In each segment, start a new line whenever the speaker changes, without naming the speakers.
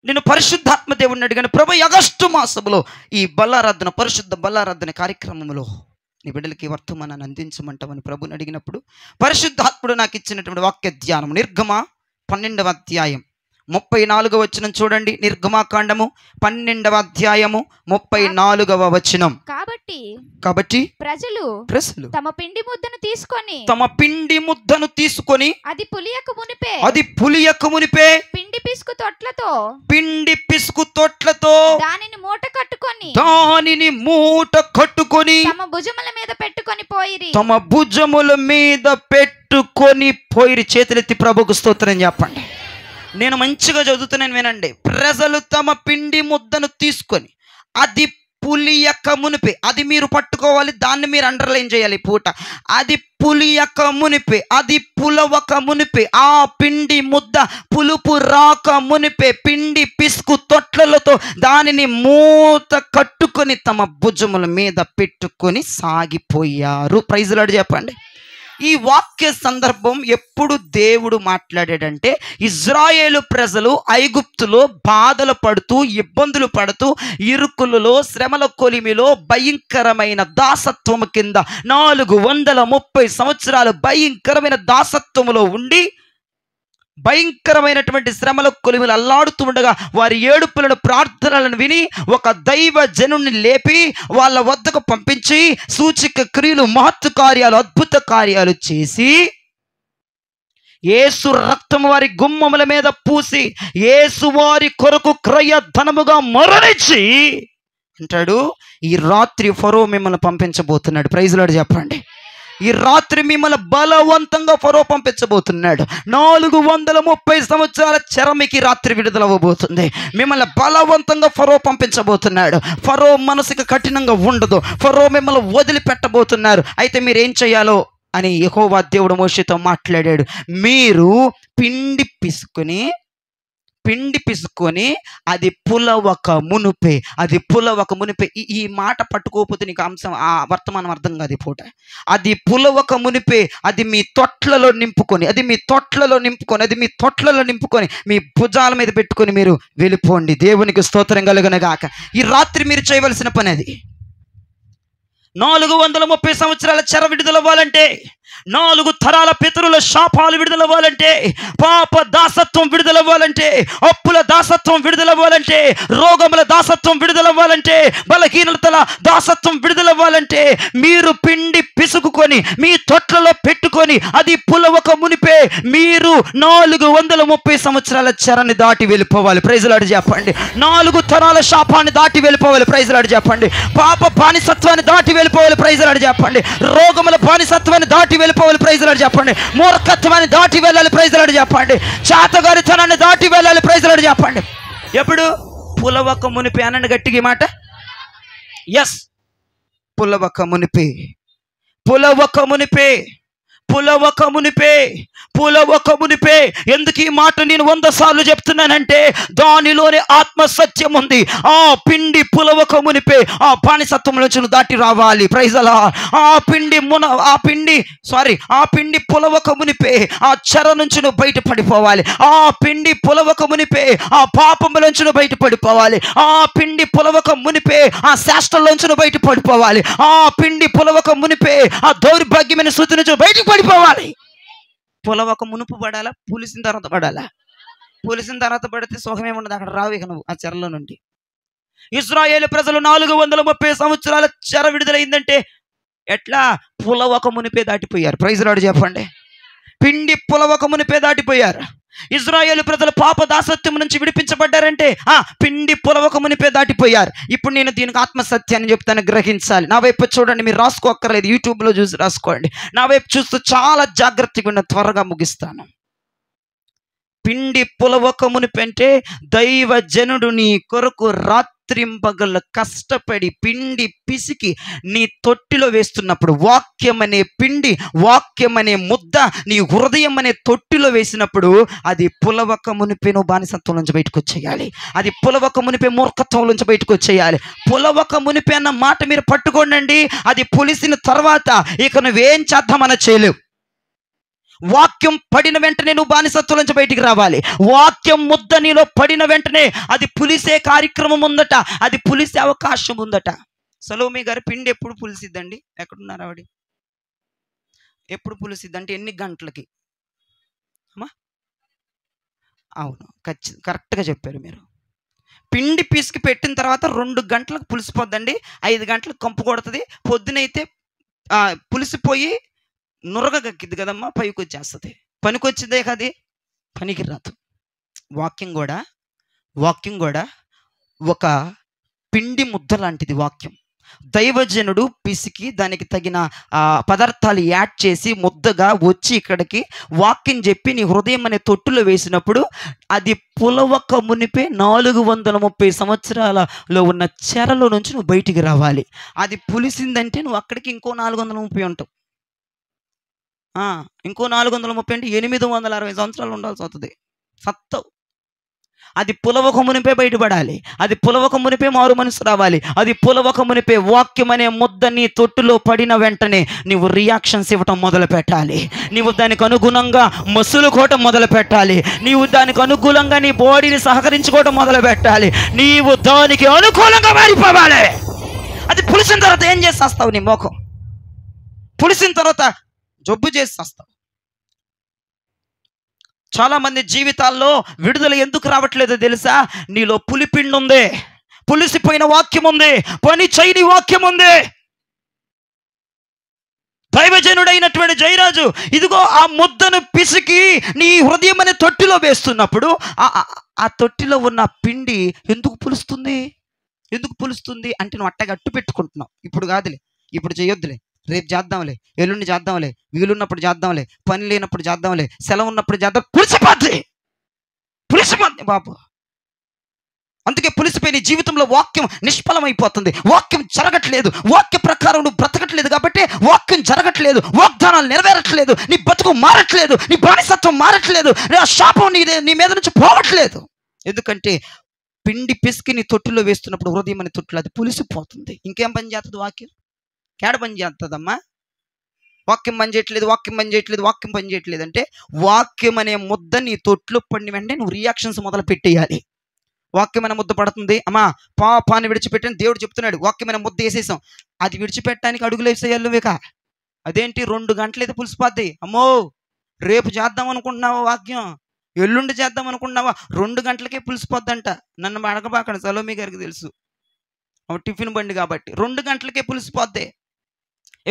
నేను పరిశుద్ధాత్మ దేవుడిని అడిగాను, ప్రభు ఆగస్టు మాసంలో ఈ బల్లారాధన, పరిశుద్ధ బల్లారాధన కార్యక్రమంలో నీ బిడ్డలకి వర్తమానాన్ని అందించమంటామని ప్రభుని అడిగినప్పుడు పరిశుద్ధాత్ముడు నాకు ఇచ్చినటువంటి వాక్య ధ్యానం నిర్గమ 12వ అధ్యాయం 34వ వచనం చూడండి. నిర్గమాకాండము 12వ అధ్యాయము 34వ వచనం. కాబట్టి ప్రజలు తమ పిండి ముద్దను తీసుకొని అది పులియక మునిపే పిండి పిసుకు తొట్లతో దానిని మూట కట్టుకొని తమ భుజముల మీద పెట్టుకొని పోయిరి. చేతులెత్తి ప్రభుకు స్తోత్రం చెప్పండి. నేను మంచిగా చదువుతున్నాను వినండి. ప్రజలు తమ పిండి ముద్దను తీసుకొని అది పులియక మునిపే, అది మీరు పట్టుకోవాలి, దాన్ని మీరు అండర్లైన్ చేయాలి పూట. అది పులియక మునిపే, అది పులవక మునిపే, ఆ పిండి ముద్ద పులుపు రాక మునిపే పిండి పిసుకు తొట్లలతో దానిని మూత కట్టుకొని తమ భుజముల మీద పెట్టుకొని సాగిపోయారు. ప్రైజ్ లార్డ్ చెప్పండి. ఈ వాక్య సందర్భం ఎప్పుడు దేవుడు మాట్లాడాడంటే, ఇజ్రాయేలు ప్రజలు ఐగుప్తులో బాధలు పడుతూ, ఇబ్బందులు పడుతూ, ఇరుకులలో, శ్రమల కొలిమిలో, భయంకరమైన దాసత్వము కింద 430 సంవత్సరాలు భయంకరమైన దాసత్వములో ఉండి, భయంకరమైనటువంటి శ్రమల కొలిమిలు అల్లాడుతూ ఉండగా వారి ఏడుపులను, ప్రార్థనలను విని ఒక దైవ జనుని లేపి వాళ్ళ వద్దకు పంపించి సూచక క్రియలు, మహత్తు కార్యాలు, అద్భుత కార్యాలు చేసి యేసు రక్తము వారి గుమ్మముల మీద పూసి యేసు వారి కొరకు క్రయ ధనముగా మరణించి అంటాడు, ఈ రాత్రి ఫరో మిమ్మల్ని పంపించబోతున్నాడు. ప్రైజ్ లార్డ్ చెప్పండి. ఈ రాత్రి మిమ్మల్ని బలవంతంగా ఫరో పంపించబోతున్నాడు. 430 సంవత్సరాల చెరమికి రాత్రి విడుదలవ్వబోతుంది. మిమ్మల్ని బలవంతంగా ఫరో పంపించబోతున్నాడు. ఫరో మనసుకి కఠినంగా ఉండదు. ఫరో మిమ్మల్ని వదిలిపెట్టబోతున్నారు. అయితే మీరు ఏం చేయాలో అని యెహోవా దేవుడు మోషేతో మాట్లాడాడు. మీరు పిండి పిసుకొని అది పులవక మునిపే, ఈ మాట పట్టుకోకపోతే నీకు అంశం, ఆ వర్తమానం అర్థం కాదు. ఈ పూట అది పులవక మునిపే అది మీ తొట్లలో నింపుకొని మీ భుజాల మీద పెట్టుకొని మీరు వెళ్ళిపోండి. దేవునికి స్తోత్రం కలుగునుగాక. ఈ రాత్రి మీరు చేయవలసిన పని అది. 430 సంవత్సరాల చెర విడుదలవ్వాలంటే, 4 తరాల పితరుల శాపాలు విడుదలవ్వాలంటే, పాప దాసత్వం విడుదలవ్వాలంటే, అప్పుల దాసత్వం విడుదలవ్వాలంటే, రోగముల దాసత్వం విడుదలవ్వాలంటే, బలహీనతల దాసత్వం విడుదలవ్వాలంటే మీరు పిండి పిసుకుకొని మీ తొట్లలో పెట్టుకొని అది పులవక మునిపే మీరు 430 సంవత్సరాల చెరని దాటి వెళ్ళిపోవాలి. ప్రైజ్ లార్డ్ చెప్పండి. 4 తరాల శాపాన్ని దాటి వెళ్ళిపోవాలి. ప్రైజ్ లార్డ్ చెప్పండి. పాప బానిసత్వాన్ని దాటి వెళ్ళిపోవాలి. ప్రైజ్ లార్డ్ చెప్పండి. రోగముల బానిసత్వాన్ని దాటి వెళ్ళిపోవాలి. ప్రైజ్ లార్డ్ చెప్పండి. మూర్ఖత్వాన్ని దాటి వెళ్ళాలి. ప్రైజ్ లార్డ్ చెప్పండి. చాతగారితనాన్ని దాటి వెళ్ళాలి. ప్రైజ్ లార్డ్ చెప్పండి. ఎప్పుడు పులవక మునిపే అనండి గట్టిగా మాట. ఎస్, పులవక మునిపే. ఎందుకు ఈ మాట నేను 100 సార్లు చెప్తున్నానంటే దానిలోనే ఆత్మ సత్యం ఉంది. ఆ పిండి పులవక మునిపే ఆ బానిసత్వం నుంచి దాటి రావాలి. ప్రైజ్ అల్లాహ్. ఆ పిండి పులవక మునిపే ఆ చెర నుంచి నువ్వు బయటపడిపోవాలి. ఆ పిండి పులవక మునిపే ఆ పాపముల నుంచి నువ్వు బయటపడిపోవాలి. ఆ పిండి పులవక మునిపే ఆ శాస్త్రంలోంచి నువ్వు బయటపడిపోవాలి. ఆ పిండి పులవక మునిపే ఆ దౌర్భాగ్యమైన స్థితి నుంచి బయటకు పడిపోవాలి. పులవక మునుపు పడాలా, పులిసిన తర్వాత పడాలా? పులిసిన తర్వాత పడితే సుఖమేముండదు, అక్కడ రావు ఇక నువ్వు ఆ చెరలో నుండి. ఇశ్రాయేలు ప్రజలు 430 సంవత్సరాల చెర విడుదలైందంటే ఎట్లా? పులవక మునిపే దాటిపోయారు. ప్రైజ్ లార్డ్ చెప్పండి. పిండి పులవక మునిపే దాటిపోయారు. ఇజ్రాయేలు ప్రజలు పాప దాసత్వం నుంచి విడిపించబడ్డారంటే పిండి పులవక మునిపే దాటిపోయారు. ఇప్పుడు నేను దీనికి ఆత్మసత్యాన్ని చెప్తాను, గ్రహించాలి. నా వైపు చూడండి, మీరు రాసుకోక్కర్లేదు, యూట్యూబ్లో చూసి రాసుకోండి. నా వైపు చూస్తూ చాలా జాగ్రత్తగా ఉన్న, త్వరగా ముగిస్తాను. పిండి పులవక మునిపంటే దైవ జనుడు నీ కొరకు రాత్రింపగలు కష్టపడి పిండి పిసికి నీ తొట్టిలో వేస్తున్నప్పుడు, వాక్యం అనే ముద్ద నీ హృదయం అనే తొట్టిలో వేసినప్పుడు అది పులవక మునిపే నువ్వు బానిసత్వం నుంచి బయటకు వచ్చేయాలి. అది పులవక మునిపే మూర్ఖత్వం నుంచి బయటకు వచ్చేయాలి. పులవక మునిపే అన్న మాట మీరు పట్టుకోండి. అది పులిసిన తర్వాత ఇక నువ్వేం చేద్దామని చేయలేవు. వాక్యం పడిన వెంటనే నువ్వు బానిసత్వం నుంచి బయటికి రావాలి. వాక్యం ముద్ద నీలో పడిన వెంటనే అది పులిసే కార్యక్రమం ఉందట, అది పులిసే అవకాశం ఉందట. సలోమి గారి పిండి ఎప్పుడు పులిసిద్దండి? ఎక్కడున్నారు ఆవిడ? ఎప్పుడు పులిసిద్ది అంటే ఎన్ని గంటలకి అమ్మా? అవును, కరెక్ట్గా చెప్పారు మీరు. పిండి పీసుకి పెట్టిన తర్వాత 2 గంటలకు పులిసిపోద్దండి, 5 గంటలకు కంపు కొడుతుంది. పొద్దునైతే పులిసిపోయి నురగ గక్కిద్ది కదమ్మా, పైకి వచ్చేస్తుంది. పనికొచ్చిందే కది, పనికి రాదు. వాక్యం కూడా ఒక పిండి ముద్ద లాంటిది. వాక్యం దైవజనుడు పిసికి దానికి తగిన పదార్థాలు యాడ్ చేసి ముద్దగా వచ్చి ఇక్కడికి వాక్యం చెప్పి నీ హృదయం అనే తొట్టులో వేసినప్పుడు అది పులవక మునిపే 430 సంవత్సరాలలో ఉన్న చెరలో నుంచి నువ్వు బయటికి రావాలి. అది పులిసిందంటే నువ్వు అక్కడికి ఇంకో 430 ఉంటావు. ఇంకో 430 అంటే 860 సంవత్సరాలు ఉండాల్సి వస్తుంది. సత్తవు. అది పులవక మునిపే బయటపడాలి. అది పులవక మునిపే మారు మనసు రావాలి. అది పులవక మునిపే వాక్యం అనే ముద్ద నీ తొట్టులో పడిన వెంటనే నీవు రియాక్షన్స్ ఇవ్వటం మొదలు పెట్టాలి. నీవు దానికి అనుగుణంగా మసులుకోవటం మొదలు పెట్టాలి. నీవు దానికి అనుకూలంగా నీ బాడీని సహకరించుకోవటం మొదలు పెట్టాలి. నీవు దానికి అనుకూలంగా మారిపోవాలి. అది పులిసిన తర్వాత ఏం చేసేస్తావు? నీ మోఖం పులిసిన తర్వాత జబ్బు చేసేస్తావు. చాలా మంది జీవితాల్లో విడుదల ఎందుకు రావట్లేదో తెలుసా? నీలో పులిపిండి ఉంది, పులిసిపోయిన వాక్యం ఉంది, పని చేయని వాక్యం ఉంది. దైవజనుడైనటువంటి జయరాజు ఇదిగో ఆ ముద్దను పిసికి నీ హృదయం అనే తొట్టిలో వేస్తున్నప్పుడు ఆ తొట్టిలో ఉన్న పిండి ఎందుకు పులుస్తుంది? ఎందుకు పులుస్తుంది అంటే నువ్వు అట్టగా అట్టు పెట్టుకుంటున్నావు. ఇప్పుడు కాదులే, ఇప్పుడు చేయొద్దులే, రేపు చేద్దాంలే, ఎల్లుండి చేద్దాంలే, వీలున్నప్పుడు చేద్దాంలే, పని లేనప్పుడు చేద్దాంలే, సెలవు ఉన్నప్పుడు చేద్దాం. పులిసిపోద్ది బాబు. అందుకే పులిసిపోయి జీవితంలో వాక్యం నిష్ఫలమైపోతుంది. వాక్యం జరగట్లేదు, వాక్య ప్రకారం నువ్వు బ్రతకట్లేదు కాబట్టి వాక్యం జరగట్లేదు, వాగ్దానాలు నెరవేరట్లేదు, నీ బతుకు మారట్లేదు, నీ బానిసత్వం మారట్లేదు, ఆ శాపం నీ మీద నుంచి పోవట్లేదు. ఎందుకంటే పిండి పిసికి నీ తొట్టులో వేస్తున్నప్పుడు హృదయం అనే తొట్టులో అది పులిసిపోతుంది. ఇంకేం పని చేస్తుంది వాక్యం? కేడ పని చేస్తుందమ్మా? వాక్యం పని చేయట్లేదు అంటే వాక్యం అనే ముద్ద నీ తొట్టులో పడిన వెంటనే నువ్వు రియాక్షన్స్ మొదలు పెట్టేయాలి. వాక్యమైన ముద్ద పడుతుంది, అమ్మా పాపాన్ని విడిచిపెట్టని దేవుడు చెప్తున్నాడు. వాక్యమైన ముద్ద వేసేసాం, అది విడిచిపెట్టడానికి అడుగులు వేసేయాలి నువ్వేక. అదేంటి 2 గంటలు అయితే పులిసిపోద్ది? అమ్మో, రేపు చేద్దాం అనుకుంటున్నావా వాక్యం, ఎల్లుండి చేద్దాం అనుకుంటున్నావా, 2 గంటలకే పులిసిపోద్దంట. నన్ను అడగబాకండి, సలోమి గారికి తెలుసు, టిఫిన్ బండి కాబట్టి 2 గంటలకే పులిసిపోద్ది.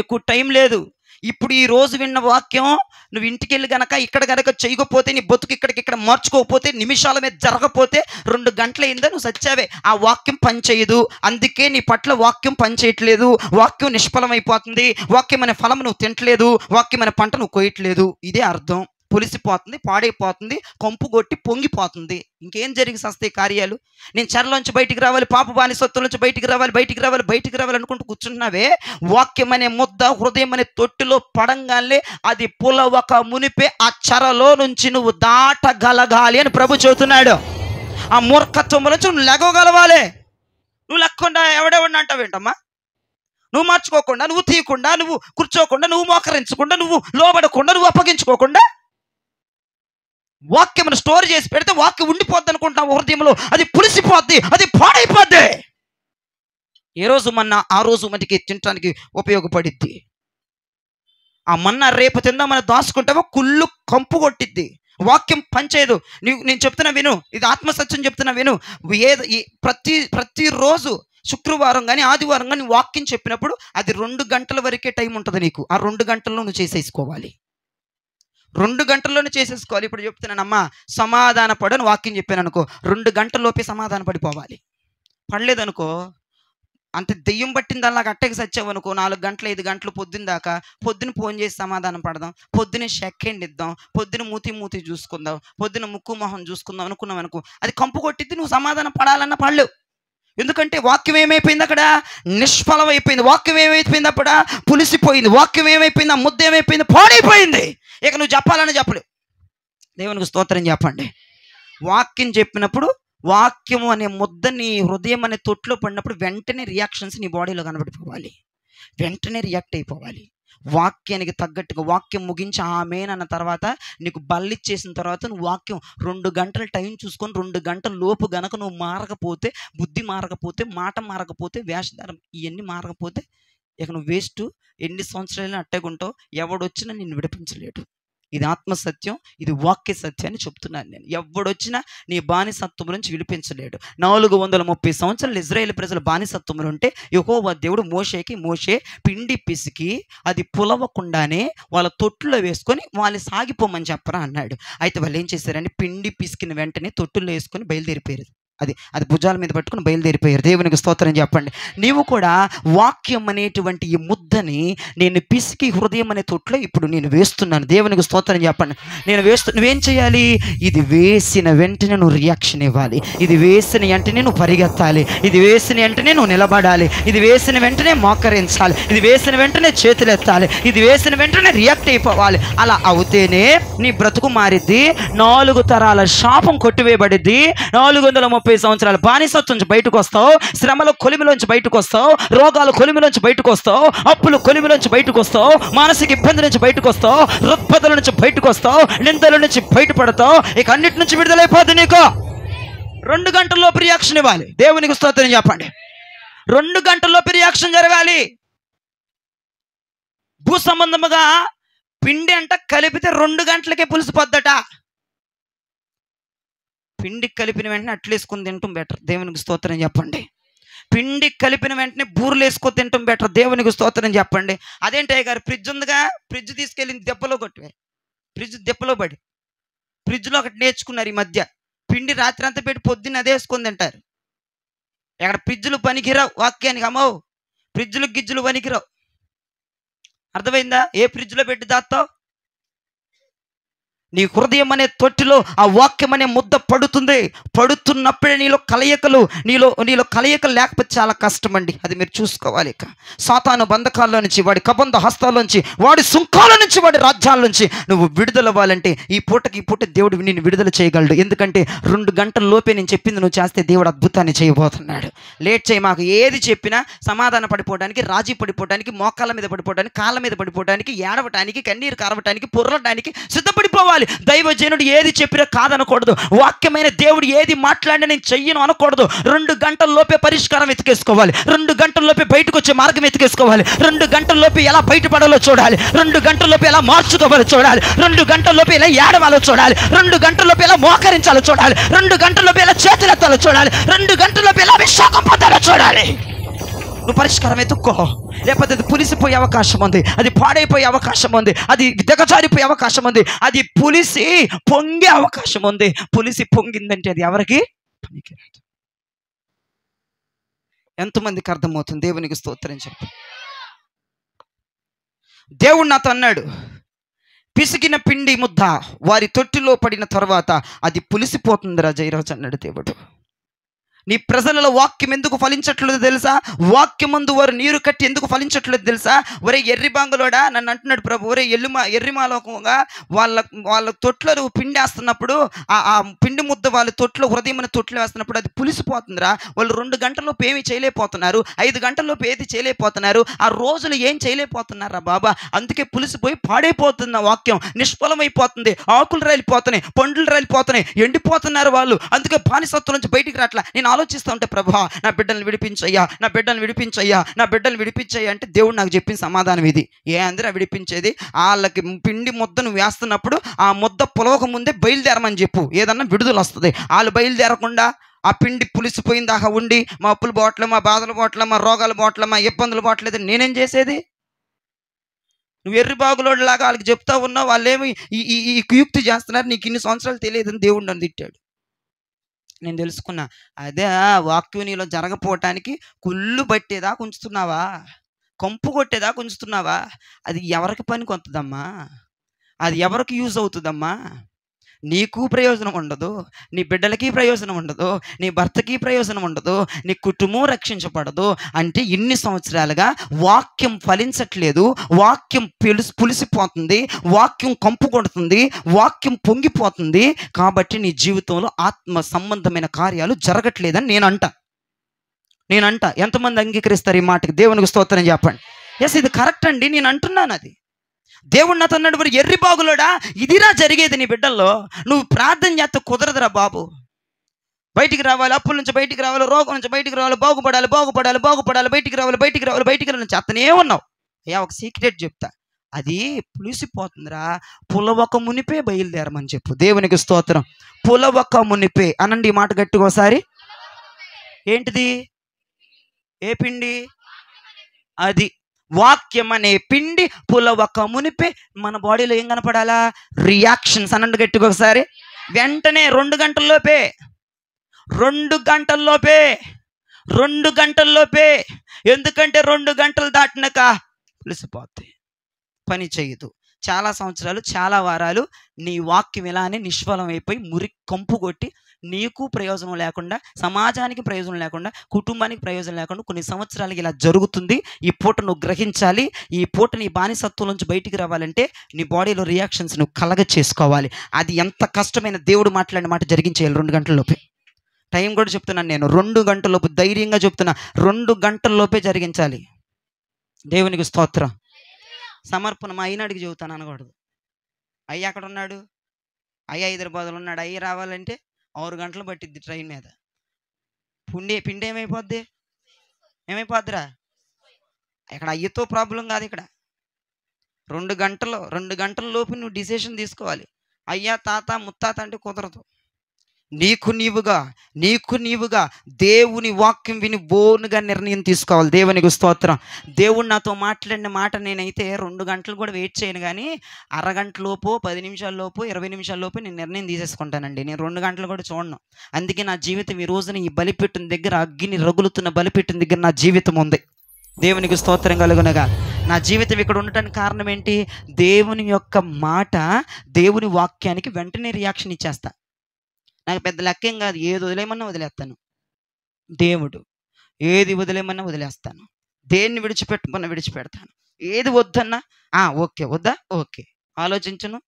ఎక్కువ టైం లేదు. ఇప్పుడు ఈ రోజు విన్న వాక్యం నువ్వు ఇంటికి వెళ్ళి గనక ఇక్కడ గనక చేయకపోతే, నీ బతుకు ఇక్కడ మార్చుకోకపోతే, నిమిషాల మీద జరగకపోతే 2 గంటలైందా నువ్వు సచ్చావే. ఆ వాక్యం పని చేయదు. అందుకే నీ పట్ల వాక్యం పని చేయట్లేదు, వాక్యం నిష్ఫలమైపోతుంది, వాక్యం అనే ఫలం నువ్వు తింటలేదు, వాక్యం అనే పంట నువ్వు కోయట్లేదు. ఇదే అర్థం. పులిసిపోతుంది, పాడైపోతుంది, కంపు కొట్టి పొంగిపోతుంది. ఇంకేం జరిగి సస్తాయి కార్యాలు? నేను చెరలోంచి బయటికి రావాలి, పాప బానిసత్వం నుంచి బయటికి రావాలి అనుకుంటూ కూర్చుంటున్నావే. వాక్యం అనే ముద్ద హృదయం అనే తొట్టిలో పడంగానే అది పులవక మునిపే ఆ చెరలో నుంచి నువ్వు దాటగలగాలి అని ప్రభు చెబుతున్నాడు. ఆ మూర్ఖత్వం నుంచి నువ్వు లెగవగలవాలి. నువ్వు లెక్కకుండా ఎవడెవడిని అంటావేంటమ్మా? నువ్వు మార్చుకోకుండా, నువ్వు తీయకుండా, నువ్వు కూర్చోకుండా, నువ్వు మోకరించకుండా, నువ్వు లోబడకుండా, నువ్వు అప్పగించుకోకుండా వాక్యమును స్టోర్ చేసి పెడితే వాక్యం ఉండిపోద్ది అనుకుంటావు హృదయంలో. అది పులిసిపోద్ది, అది పాడైపోద్ది. ఏ రోజు మన్నా ఆ రోజు మనకి తినడానికి ఉపయోగపడిద్ది. ఆ మన్నా రేపు తిందామని దాచుకుంటావో కుళ్ళు కంపు కొట్టిద్ది. వాక్యం పనిచేయదు. నేను చెప్తున్నా విను, ఇది ఆత్మసత్యం చెప్తున్నా విను. ప్రతిరోజు శుక్రవారం కానీ ఆదివారం కానీ వాక్యం చెప్పినప్పుడు అది 2 గంటల వరకే టైం ఉంటుంది నీకు. ఆ 2 గంటల్లో నువ్వు చేసేసుకోవాలి. 2 గంటల్లోనే చేసేసుకోవాలి. ఇప్పుడు చెప్తున్నానమ్మా, సమాధాన పడని వాక్యం చెప్పాను అనుకో, 2 గంటల్లోపే సమాధాన పడిపోవాలి. పడలేదనుకో, అంత దెయ్యం పట్టింది అలాగ అట్టకి సచ్చావు అనుకో, 4 గంటలు 5 గంటలు పొద్దున్న దాకా, పొద్దున ఫోన్ చేసి సమాధానం పడదాం, పొద్దునే సెకండ్ ఇద్దాం, పొద్దున మూతి చూసుకుందాం, పొద్దున ముక్కు మొహం చూసుకుందాం అనుకున్నాం అనుకో, అది కంపు కొట్టిద్ది. నువ్వు సమాధానం పడాలన్న పడలేవు. ఎందుకంటే వాక్యం ఏమైపోయింది? అక్కడ నిష్ఫలం అయిపోయింది. వాక్యం ఏమైపోయింది? అప్పుడు పులిసిపోయింది. వాక్యం ఏమైపోయింది? ఆ ముద్ద ఏమైపోయింది? పాడైపోయింది. ఇక నువ్వు చెప్పాలని చెప్పలేవు. దేవునికి స్తోత్రం చెప్పండి. వాక్యం చెప్పినప్పుడు వాక్యం అనే ముద్ద నీ హృదయం అనే తొట్టులో పడినప్పుడు వెంటనే రియాక్షన్స్ నీ బాడీలో కనబడిపోవాలి, వెంటనే రియాక్ట్ అయిపోవాలి. వాక్యానికి తగ్గట్టుగా వాక్యం ముగించి ఆమేన్ అన్న తర్వాత నీకు బల్లిచ్చేసిన తర్వాత నువ్వు వాక్యం 2 గంటల టైం చూసుకొని 2 గంటల లోపు గనక నువ్వు మారకపోతే, బుద్ధి మారకపోతే, మాట మారకపోతే, వేషధారం ఇవన్నీ మారకపోతే ఇక నువ్వు వేస్ట్. ఎన్ని సంవత్సరాలు అట్టగుంటావు, ఎవడొచ్చినా నిన్ను విడిపించలేడు. ఇది ఆత్మసత్యం, ఇది వాక్య సత్యాన్ని చెప్తున్నాను నేను. ఎవడొచ్చినా నీ బానిసత్వం నుంచి విడిపించలేడు. 430 సంవత్సరాలు ఇజ్రాయేల్ ప్రజలు బానిసత్వంలో ఉంటే యెహోవా దేవుడు మోషే పిండి పిసికి అది పులవకుండానే వాళ్ళ తొట్టులో వేసుకొని వాళ్ళు సాగిపోమని చెప్పరా అన్నాడు. అయితే వాళ్ళు ఏం చేశారంటే పిండి పిసికిన వెంటనే తొట్టుల్లో వేసుకొని బయలుదేరిపోయారు. అది భుజాల మీద పట్టుకుని బయలుదేరిపోయారు. దేవునికి స్తోత్రం చెప్పండి. నీవు కూడా వాక్యం అనేటువంటి ఈ ముద్దని నేను పిసికి హృదయం అనే తొట్లో ఇప్పుడు నేను వేస్తున్నాను. దేవునికి స్తోత్రం చెప్పండి. నువ్వేం చేయాలి? ఇది వేసిన వెంటనే నువ్వు రియాక్షన్ ఇవ్వాలి. ఇది వేసిన వెంటనే నువ్వు పరిగెత్తాలి. ఇది వేసిన వెంటనే నువ్వు నిలబడాలి. ఇది వేసిన వెంటనే మోకరించాలి. ఇది వేసిన వెంటనే చేతులు ఎత్తాలి. ఇది వేసిన వెంటనే రియాక్ట్ అయిపోవాలి. అలా అవుతేనే నీ బ్రతుకు మారిద్ది. 4 తరాల శాపం కొట్టివేయబడిద్ది. 430 సంవత్సరాల బానిసత్వం నుంచి బయటకు వస్తావు. శ్రమల కొలిమిలోంచి బయటకు వస్తావు. రోగాల కొలిమిలోంచి బయటకు వస్తావు. అప్పుల కొలిమిలోంచి బయటకు వస్తావు. మానసిక ఇబ్బంది నుంచి బయటకు వస్తావు. రుగ్మతల నుంచి బయటకు వస్తావు. నిందల నుంచి బయటపడతావు. ఇక అన్నిటి నుంచి విడుదలైపోద్ది నీకు. 2 గంటల్లోపు రియాక్షన్ ఇవ్వాలి. దేవునికి స్తోత్రం చెప్పండి. 2 గంటల్లోపు రియాక్షన్ జరగాలి. భూ సంబంధముగా పిండి అంట కలిపితే 2 గంటలకే పులిసిపోద్దట. పిండి కలిపిన వెంటనే అట్లు వేసుకొని తింటాం బెటర్. దేవునికి స్తోత్రం చెప్పండి. పిండి కలిపిన వెంటనే బూరెలు వేసుకొని తింటాం బెటర్. దేవునికి స్తోత్రం చెప్పండి. అదేంటే గారు ఫ్రిడ్జ్ ఉందిగా, ఫ్రిడ్జ్ తీసుకెళ్ళింది దెబ్బలో కొట్టివే. ఫ్రిడ్జ్ దెబ్బలో పడి ఫ్రిడ్జ్లో ఒకటి నేర్చుకున్నారు ఈ మధ్య. పిండి రాత్రి అంతా పెట్టి పొద్దున్న అదే వేసుకొని తింటారు. ఎక్కడ ఫ్రిడ్జ్లు పనికిరావు వాక్యానికి. అమ్మో ఫ్రిడ్జ్లు గిజ్జులు పనికిరావు. అర్థమైందా? ఏ ఫ్రిడ్జ్లో పెట్టి దాస్తావు? నీ హృదయం అనే తొట్టిలో ఆ వాక్యం అనే ముద్ద పడుతున్నప్పుడే నీలో కలయికలు లేకపోతే చాలా కష్టం అండి. అది మీరు చూసుకోవాలి. ఇక సాతాను బంధకాల్లో నుంచి, వాడి కబంధ హస్తాల నుంచి, వాడి సుంకాల నుంచి, వాడి రాజ్యాల నుంచి నువ్వు విడుదలవ్వాలంటే ఈ పూట దేవుడు నిన్ను విడుదల చేయగలడు. ఎందుకంటే 2 గంటల లోపే నేను చెప్పింది నువ్వు చేస్తే దేవుడు అద్భుతాన్ని చేయబోతున్నాడు. లేట్ చేయి. మాకు ఏది చెప్పినా సమాధాన పడిపోవడానికి, రాజీ పడిపోవడానికి, మోకాళ్ళ మీద పడిపోవడానికి, కాళ్ళ మీద పడిపోవడానికి, ఏడవటానికి, కన్నీరు కారవటానికి, పొర్లటానికి సిద్ధపడిపోవాలి. దైవజనుడు ఏది చెప్పినా కాదనకూడదు. వాక్యమైన దేవుడు ఏది మాట్లాడినా నేను చెయ్యను అనకూడదు. 2 గంటల లోపే పరిష్కారం ఎత్తుకేసుకోవాలి. 2 గంటల లోపే బయటకు వచ్చే మార్గం ఎత్తుకేసుకోవాలి. 2 గంటల లోపే ఎలా బయటపడాలో చూడాలి. 2 గంటల లోపే ఎలా మార్చుకోవాలో చూడాలి. 2 గంటల లోపే ఎలా ఏడవాలో చూడాలి. 2 గంటల లోపే ఎలా మోకరించాలో చూడాలి. 2 గంటల లోపే ఎలా చేతులెత్తాలో చూడాలి. 2 గంటల లోపే ఎలా అభిషేకం పొందాలో చూడాలి. నువ్వు పరిష్కారం ఎత్తుక్కో. లేకపోతే అది పులిసిపోయే అవకాశం ఉంది. అది పాడైపోయే అవకాశం ఉంది. అది దిగజారిపోయే అవకాశం ఉంది. అది పులిసి పొంగే అవకాశం ఉంది. పులిసి పొంగిందంటే అది ఎవరికి పనికిరాదు. ఎంతమందికి అర్థమవుతుంది? దేవునికి స్తోత్రం చెప్పు. దేవుడు నాతో అన్నాడు, పిసికిన పిండి ముద్ద వారి తొట్టిలో పడిన తర్వాత అది పులిసిపోతుందిరా జయరాజు అన్నాడు దేవుడు. నీ ప్రజలలో వాక్యం ఎందుకు ఫలించట్లేదు తెలుసా? వాక్యమందు వారు నీరు కట్టి ఎందుకు ఫలించట్లేదు తెలుసా? ఒరే ఎర్రి బాంగులోడా నన్ను అంటున్నాడు ప్రభు. ఒరే ఎర్రిమాలోకంగా వాళ్ళ తొట్లో నువ్వు పిండి వేస్తున్నప్పుడు ఆ పిండి ముద్ద వాళ్ళ తొట్లో హృదయం తొట్లో వేస్తున్నప్పుడు అది పులిసిపోతుందిరా. వాళ్ళు 2 గంటల్లోపు ఏమి చేయలేకపోతున్నారు. 5 గంటల్లోపు ఏది చేయలేకపోతున్నారు. ఆ రోజులు ఏం చేయలేకపోతున్నారా బాబా? అందుకే పులిసిపోయి పాడైపోతున్న వాక్యం నిష్ఫలమైపోతుంది. ఆకులు రాలిపోతున్నాయి, పండ్లు రాలిపోతున్నాయి, ఎండిపోతున్నారు వాళ్ళు. అందుకే బానిసత్వం నుంచి బయటికి రాట్లా. నేను ఆలోచిస్తూ ఉంటే ప్రభువా నా బిడ్డలను విడిపించయ్యా, నా బిడ్డలను విడిపించయ్యా, నా బిడ్డలను విడిపించయ్యా అంటే దేవుడు నాకు చెప్పిన సమాధానం ఇది. అందరూ విడిపించేది వాళ్ళకి పిండి ముద్దను వేస్తున్నప్పుడు ఆ ముద్ద పులవక ముందే బయలుదేరమని చెప్పు. ఏదన్నా విడుదల వస్తుంది. వాళ్ళు బయలుదేరకుండా ఆ పిండి పులిసిపోయిన దాకా ఉండి మా అప్పుల బాటలు, మా బాధల బాటలు, మా రోగాల బాటలు, మా ఇబ్బందుల బాటలేదు నేనేం చేసేది? నువ్వు ఎర్రి బాగులోలాగా వాళ్ళకి చెప్తా ఉన్నావు. వాళ్ళేమి ఈ కుయుక్తి చేస్తున్నారు. నీకు ఇన్ని సంవత్సరాలు తెలియదని దేవుడు నన్ను తిట్టాడు. నేను తెలుసుకున్నా. అదే వాక్యం నీలో జరగపోవటానికి కుళ్ళు పట్టేదాకా ఉంచుతున్నావా, కంపు కొట్టేదాకా ఉంచుతున్నావా? అది ఎవరికి పనికి వస్తుందమ్మా? అది ఎవరికి యూజ్ అవుతుందమ్మా? నీకు ప్రయోజనం ఉండదు, నీ బిడ్డలకి ప్రయోజనం ఉండదు, నీ భర్తకి ప్రయోజనం ఉండదు, నీ కుటుంబం రక్షించబడదు. అంటే ఇన్ని సంవత్సరాలుగా వాక్యం ఫలించట్లేదు, వాక్యం పులిసిపోతుంది, వాక్యం కంపు కొడుతుంది, వాక్యం పొంగిపోతుంది. కాబట్టి నీ జీవితంలో ఆత్మ సంబంధమైన కార్యాలు జరగట్లేదని నేనంట. ఎంతమంది అంగీకరిస్తారు ఈ మాటకి? దేవునికి స్తోత్రం చెప్పండి. ఎస్, ఇది కరెక్ట్ అండి, నేను అంటున్నాను. అది దేవుడు నాతో అన్నాడు, మరి ఎర్రి బాగులోడా, ఇదిరా జరిగేది నీ బిడ్డల్లో. నువ్వు ప్రార్థన చేస్తే కుదరదురా బాబు. బయటికి రావాలి, అప్పుల నుంచి బయటికి రావాలి, రోగం నుంచి బయటికి రావాలి, బాగుపడాలి బాగుపడాలి బాగుపడాలి, బయటికి రావాలి బయటికి రావాలి బయటికి రావాలి చేస్తనే ఉన్నావు. అయ్యా ఒక సీక్రెట్ చెప్తా, అది పులిసిపోతుందిరా. పులవక మునిపే బయలుదేరమని చెప్పు. దేవునికి స్తోత్రం. పులవక మునిపే అనండి ఈ మాట గట్టిగా ఒకసారి. ఏంటిది? ఏ పిండి? అది వాక్యం అనే పిండి పులవక మునిపే మన బాడీలో ఏం కనపడాలా? రియాక్షన్స్ అనండి గట్టిగా ఒకసారి. వెంటనే 2 గంటల్లోపే 2 గంటల్లోపే 2 గంటల్లోపే. ఎందుకంటే 2 గంటలు దాటినాక పులిసిపోద్ది, పని చేయదు. చాలా సంవత్సరాలు, చాలా వారాలు నీ వాక్యం ఇలానే నిష్ఫలం అయిపోయి మురికి కంపు కొట్టి నీకు ప్రయోజనం లేకుండా, సమాజానికి ప్రయోజనం లేకుండా, కుటుంబానికి ప్రయోజనం లేకుండా కొన్ని సంవత్సరాలకి ఇలా జరుగుతుంది. ఈ పూట నువ్వు గ్రహించాలి. ఈ పూట నీ బానిసత్వం నుంచి బయటికి రావాలంటే నీ బాడీలో రియాక్షన్స్ నువ్వు కలగ చేసుకోవాలి. అది ఎంత కష్టమైన దేవుడు మాట్లాడిన మాట జరిగించేయాలి 2 గంటల్లోపే. టైం కూడా చెప్తున్నాను నేను, 2 గంటల్లోపు, ధైర్యంగా చెప్తున్నా, 2 గంటల్లోపే జరిగించాలి. దేవునికి స్తోత్రం. సమర్పణ మా అయినాడికి చెబుతాను అనకూడదు. అయ్య అక్కడ ఉన్నాడు, అయ్య హైదరాబాద్లో ఉన్నాడు, అయ్య రావాలంటే 6 గంటలు పట్టిద్ది ట్రైన్ మీద. పిండి ఏమైపోద్దిరా? ఇక్కడ అయ్యతో ప్రాబ్లం కాదు. ఇక్కడ 2 గంటల లోపు నువ్వు డిసిషన్ తీసుకోవాలి. అయ్యా తాత ముత్తాత అంటే కుదరదు. నీకు నీవుగా దేవుని వాక్యం విని బోనుగా నిర్ణయం తీసుకోవాలి. దేవునికి స్తోత్రం. దేవుడు నాతో మాట్లాడిన మాట నేనైతే 2 గంటలు కూడా వెయిట్ చేయను, కానీ అరగంటలోపు, 10 నిమిషాల్లోపు, 20 నిమిషాల్లోపు నేను నిర్ణయం తీసేసుకుంటానండి. నేను 2 గంటలు కూడా చూడను. అందుకే నా జీవితం ఈ రోజున ఈ బలిపెట్టిన దగ్గర, అగ్గిని రగులుతున్న బలిపెట్టిన దగ్గర నా జీవితం ఉంది. దేవునికి స్తోత్రం కలుగునగా. నా జీవితం ఇక్కడ ఉండటానికి కారణం ఏంటి? దేవుని యొక్క మాట, దేవుని వాక్యానికి వెంటనే రియాక్షన్ ఇచ్చేస్తా. నాకు పెద్ద లెక్కేం కాదు, ఏది వదిలేయమన్నా వదిలేస్తాను. దేవుడు ఏది వదిలేయమన్నా వదిలేస్తాను. దేన్ని విడిచిపెడతాను. ఏది వద్దన్నా ఓకే, వద్దా ఓకే, ఆలోచించను,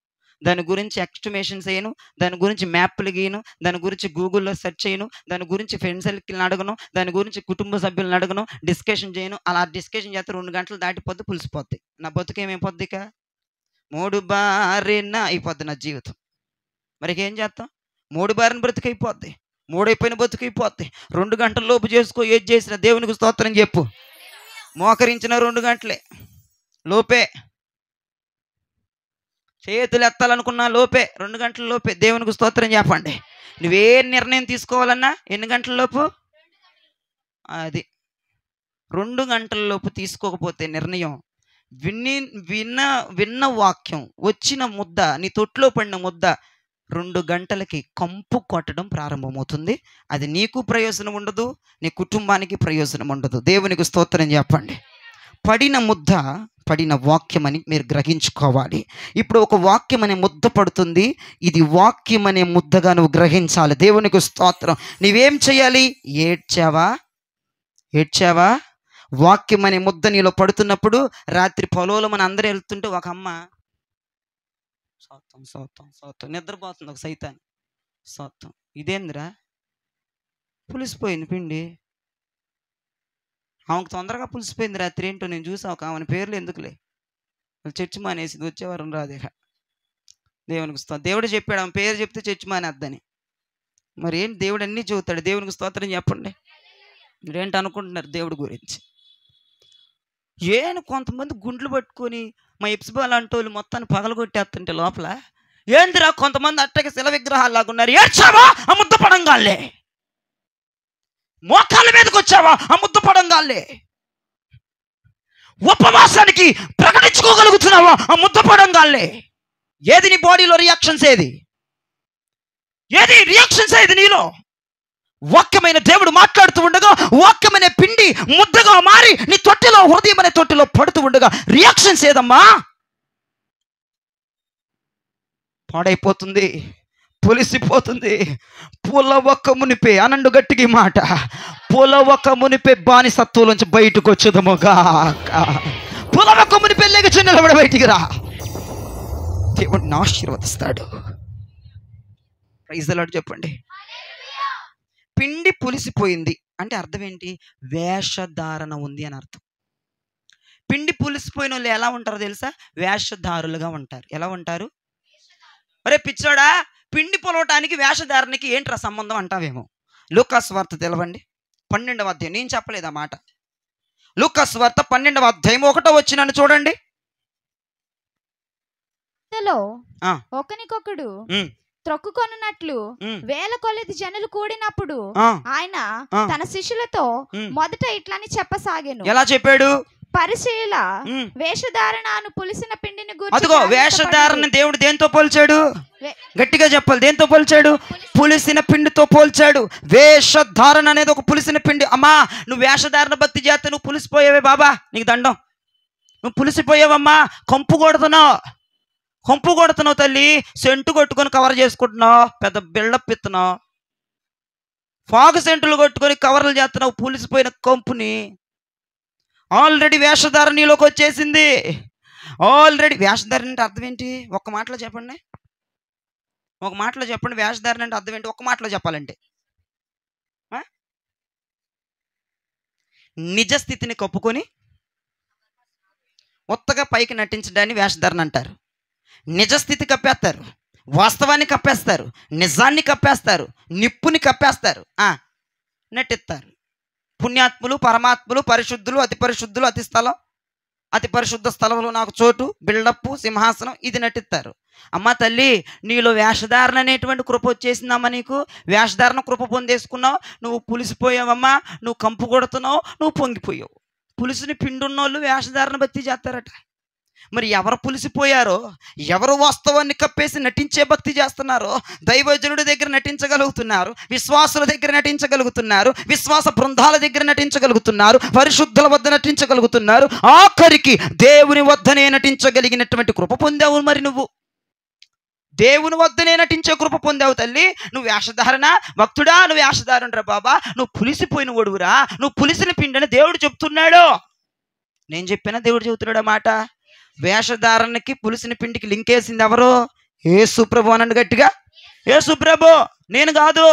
దాని గురించి ఎక్స్టిమేషన్స్ చేయను, దాని గురించి మ్యాప్లు గీయను, దాని గురించి గూగుల్లో సెర్చ్ చేయను, దాని గురించి ఫ్రెండ్ సర్కిల్ని అడగను, దాని గురించి కుటుంబ సభ్యులను అడగను, డిస్కషన్ చేయను. అలా డిస్కషన్ చేస్తే 2 గంటలు దాటిపోద్ది, పులిసిపోద్ది. నా బతుకేమైపోద్ది? ఇక 3 బారిన అయిపోద్ది నా జీవితం. మరి ఏం చేస్తాం? 3 బారిన బ్రతికైపోద్ది, 3 అయిపోయిన బ్రతికైపోద్ది. 2 గంటల లోపు చేసుకో, ఏది చేసిన దేవునికి స్తోత్రం చెప్పు. మోకరించిన 2 గంటలే లోపే, చేతులు ఎత్తాలనుకున్నా లోపే, 2 గంటల లోపే దేవునికి స్తోత్రం చెప్పండి. నువ్వే నిర్ణయం తీసుకోవాలన్నా ఎన్ని గంటల లోపు? అది 2 గంటల లోపు తీసుకోకపోతే నిర్ణయం, విన్న వాక్యం, వచ్చిన ముద్ద, నీ తొట్టులో పడిన ముద్ద 2 గంటలకి కంపు కొట్టడం ప్రారంభమవుతుంది. అది నీకు ప్రయోజనం ఉండదు, నీ కుటుంబానికి ప్రయోజనం ఉండదు. దేవునికి స్తోత్రం చెప్పండి. పడిన ముద్ద పడిన వాక్యం అని మీరు గ్రహించుకోవాలి. ఇప్పుడు ఒక వాక్యం అనే ముద్ద పడుతుంది, ఇది వాక్యం అనే ముద్దగా నువ్వు గ్రహించాలి. దేవునికి స్తోత్రం. నువ్వేం చేయాలి? ఏడ్చావా? వాక్యం అనే ముద్ద నీలో పడుతున్నప్పుడు, రాత్రి పొలంలో మన అందరూ వెళ్తుంటే ఒక అమ్మ సోత్తం నిద్రపోతుంది, ఒక సైతాన్ సోత్తం. ఇదేందిరా? పులిసిపోయింది పిండి. ఆమెకు తొందరగా పులిసిపోయింది రాత్రి. ఏంటో నేను చూసా, ఒక ఆమె పేర్లు ఎందుకులే, చర్చి మానేసింది, వచ్చేవారం రాదు. ఇక దేవునికి స్తోత్రం. దేవుడు చెప్పాడు ఆమె పేరు చెప్తే చర్చి మానేద్దని. మరి ఏంటి? దేవుడు అన్నీ చెబుతాడు. దేవునికి స్తోత్రం చెప్పండి. మీరేంటి అనుకుంటున్నారు దేవుడి గురించి? కొంతమంది గుండ్లు పట్టుకొని మా ఇప్సిబా లాంటి వాళ్ళు మొత్తాన్ని పగలగొట్టేస్తుంటే లోపల ఏందిరా కొంతమంది అట్టకి శిల విగ్రహాలు లాగా ఉన్నారు. ఏడ్చావా? ఆ ముద్ద పడంగాలే. మోకాళ్ళ మీదకి వచ్చావా? ఆ ముద్ద పడంగాలే. ఉపవాసానికి ప్రకటించుకోగలుగుతున్నావా? ఆ ముద్ద పడంగాలే. ఏది నీ బాడీలో రియాక్షన్స్? ఏది రియాక్షన్స్? ఏది నీలో? వాక్యమైన దేవుడు మాట్లాడుతూ ఉండగా, వాక్యమైన పిండి ముద్దగా మారి నీ తొట్టిలో, హృదయం అనే తొట్టిలో పడుతూ ఉండగా రియాక్షన్స్ ఏదమ్మా? పాడైపోతుంది, పులిసిపోతుంది. పులవక మునిపే అనండు గట్టికి మాట, పులవక మునిపే బానిసత్వం నుంచి బయటకు వచ్చేదముగా. పులవక మునిపే లేచి నిలబడి బయటికి రా. దేవుడిని ఆశీర్వదిస్తాడు. ప్రైజ్ ది లార్డ్ చెప్పండి. పిండి పులిసిపోయింది అంటే అర్థం ఏంటి? వేషధారణ ఉంది అని అర్థం. పిండి పులిసిపోయిన వాళ్ళు ఎలా ఉంటారో తెలుసా? వేషధారులుగా ఉంటారు. ఎలా ఉంటారు? అరే పిచ్చోడా, పిండి పొలవటానికి వేషధారణకి ఏంట్రా సంబంధం అంటావేమో. లూకాసు వార్త తెలవండి, 12వ అధ్యాయం. నేను చెప్పలేదు ఆ మాట. లూకాసు వార్త 12వ అధ్యాయం 1వ వచనాన్ని చూడండి.
ఒకనికొకడు త్రొక్కుకొనున్నట్లు వేల కొలది జనులు కూడినప్పుడు ఆయన తన శిష్యులతో మొదట ఇట్లని చెప్పసాగెను.
ఎలా చెప్పాడు?
పరిశీల వేషధారణను పులిసిన పిండిని గూర్చి.
అదిగో వేషధారణ దేవుడు దేంతో పోల్చాడు? గట్టిగా చెప్పాలి, దేంతో పోల్చాడు? పులిసిన పిండితో పోల్చాడు. వేషధారణ అనేది ఒక పులిసిన పిండి. అమ్మా, నువ్వు వేషధారణ భక్తి చేస్తే నువ్వు పులిసిపోయావే బాబా, నీకు దండం. నువ్వు పులిసిపోయావమ్మా, కంపు కొడుతున్నావు తల్లి, సెంటు కొట్టుకొని కవర్ చేసుకుంటున్నావు, పెద్ద బిల్డప్ ఇస్తున్నావు, ఫాగు సెంటులు కొట్టుకొని కవర్లు చేస్తున్నావు పులిసిపోయిన కంపుని. ఆల్రెడీ వేషధారణ నీలోకి వచ్చేసింది. ఆల్రెడీ వేషధారణ అంటే అర్థం ఏంటి? ఒక్క మాటలో చెప్పండి, వేషధారణ అంటే అర్థం ఏంటి? ఒక్క మాటలో చెప్పాలంటే నిజ స్థితిని కప్పుకొని ఉత్తగా పైకి నటించడాన్ని వేషధారణ అంటారు. నిజస్థితి కప్పేస్తారు, వాస్తవాన్ని కప్పేస్తారు, నిజాన్ని కప్పేస్తారు, నిప్పుని కప్పేస్తారు, నటిస్తారు. పుణ్యాత్ములు, పరమాత్ములు, పరిశుద్ధులు, అతి పరిశుద్ధులు, అతి పరిశుద్ధ స్థలంలో నాకు చోటు, బిల్డప్పు, సింహాసనం, ఇది నటిస్తారు. అమ్మ తల్లి, నీలో వేషధారణ అనేటువంటి కృప వచ్చేసిందమ్మా. నీకు వేషధారణ కృప పొందేసుకున్నావు, నువ్వు పులిసిపోయావమ్మా, నువ్వు కంపు కొడుతున్నావు, నువ్వు పొంగిపోయావు. పులిసిని పిండున్నోళ్ళు వేషధారణ భక్తి చేస్తారట. మరి ఎవరు పులిసిపోయారో, ఎవరు వాస్తవాన్ని కప్పేసి నటించే భక్తి చేస్తున్నారో, దైవజనుడి దగ్గర నటించగలుగుతున్నారు, విశ్వాసుల దగ్గర నటించగలుగుతున్నారు, విశ్వాస బృందాల దగ్గర నటించగలుగుతున్నారు, పరిశుద్ధుల వద్ద నటించగలుగుతున్నారు, ఆఖరికి దేవుని వద్దనే నటించగలిగినటువంటి కృప పొందావు. మరి నువ్వు దేవుని వద్దనే నటించే కృప పొందావు తల్లి. నువ్వు వేషధారణ భక్తుడా, నువ్వు వేషధారణరా బాబా, నువ్వు పులిసిపోయిన ఒడువురా, నువ్వు పులిసిన పిండని దేవుడు చెప్తున్నాడు. నేను చెప్పినా దేవుడు చెబుతున్నాడు మాట. వేషధారణకి పులిసిన పిండికి లింక్ వేసింది ఎవరు? యేసు ప్రభు అనండి గట్టిగా, యేసు ప్రభు, నేను కాదు.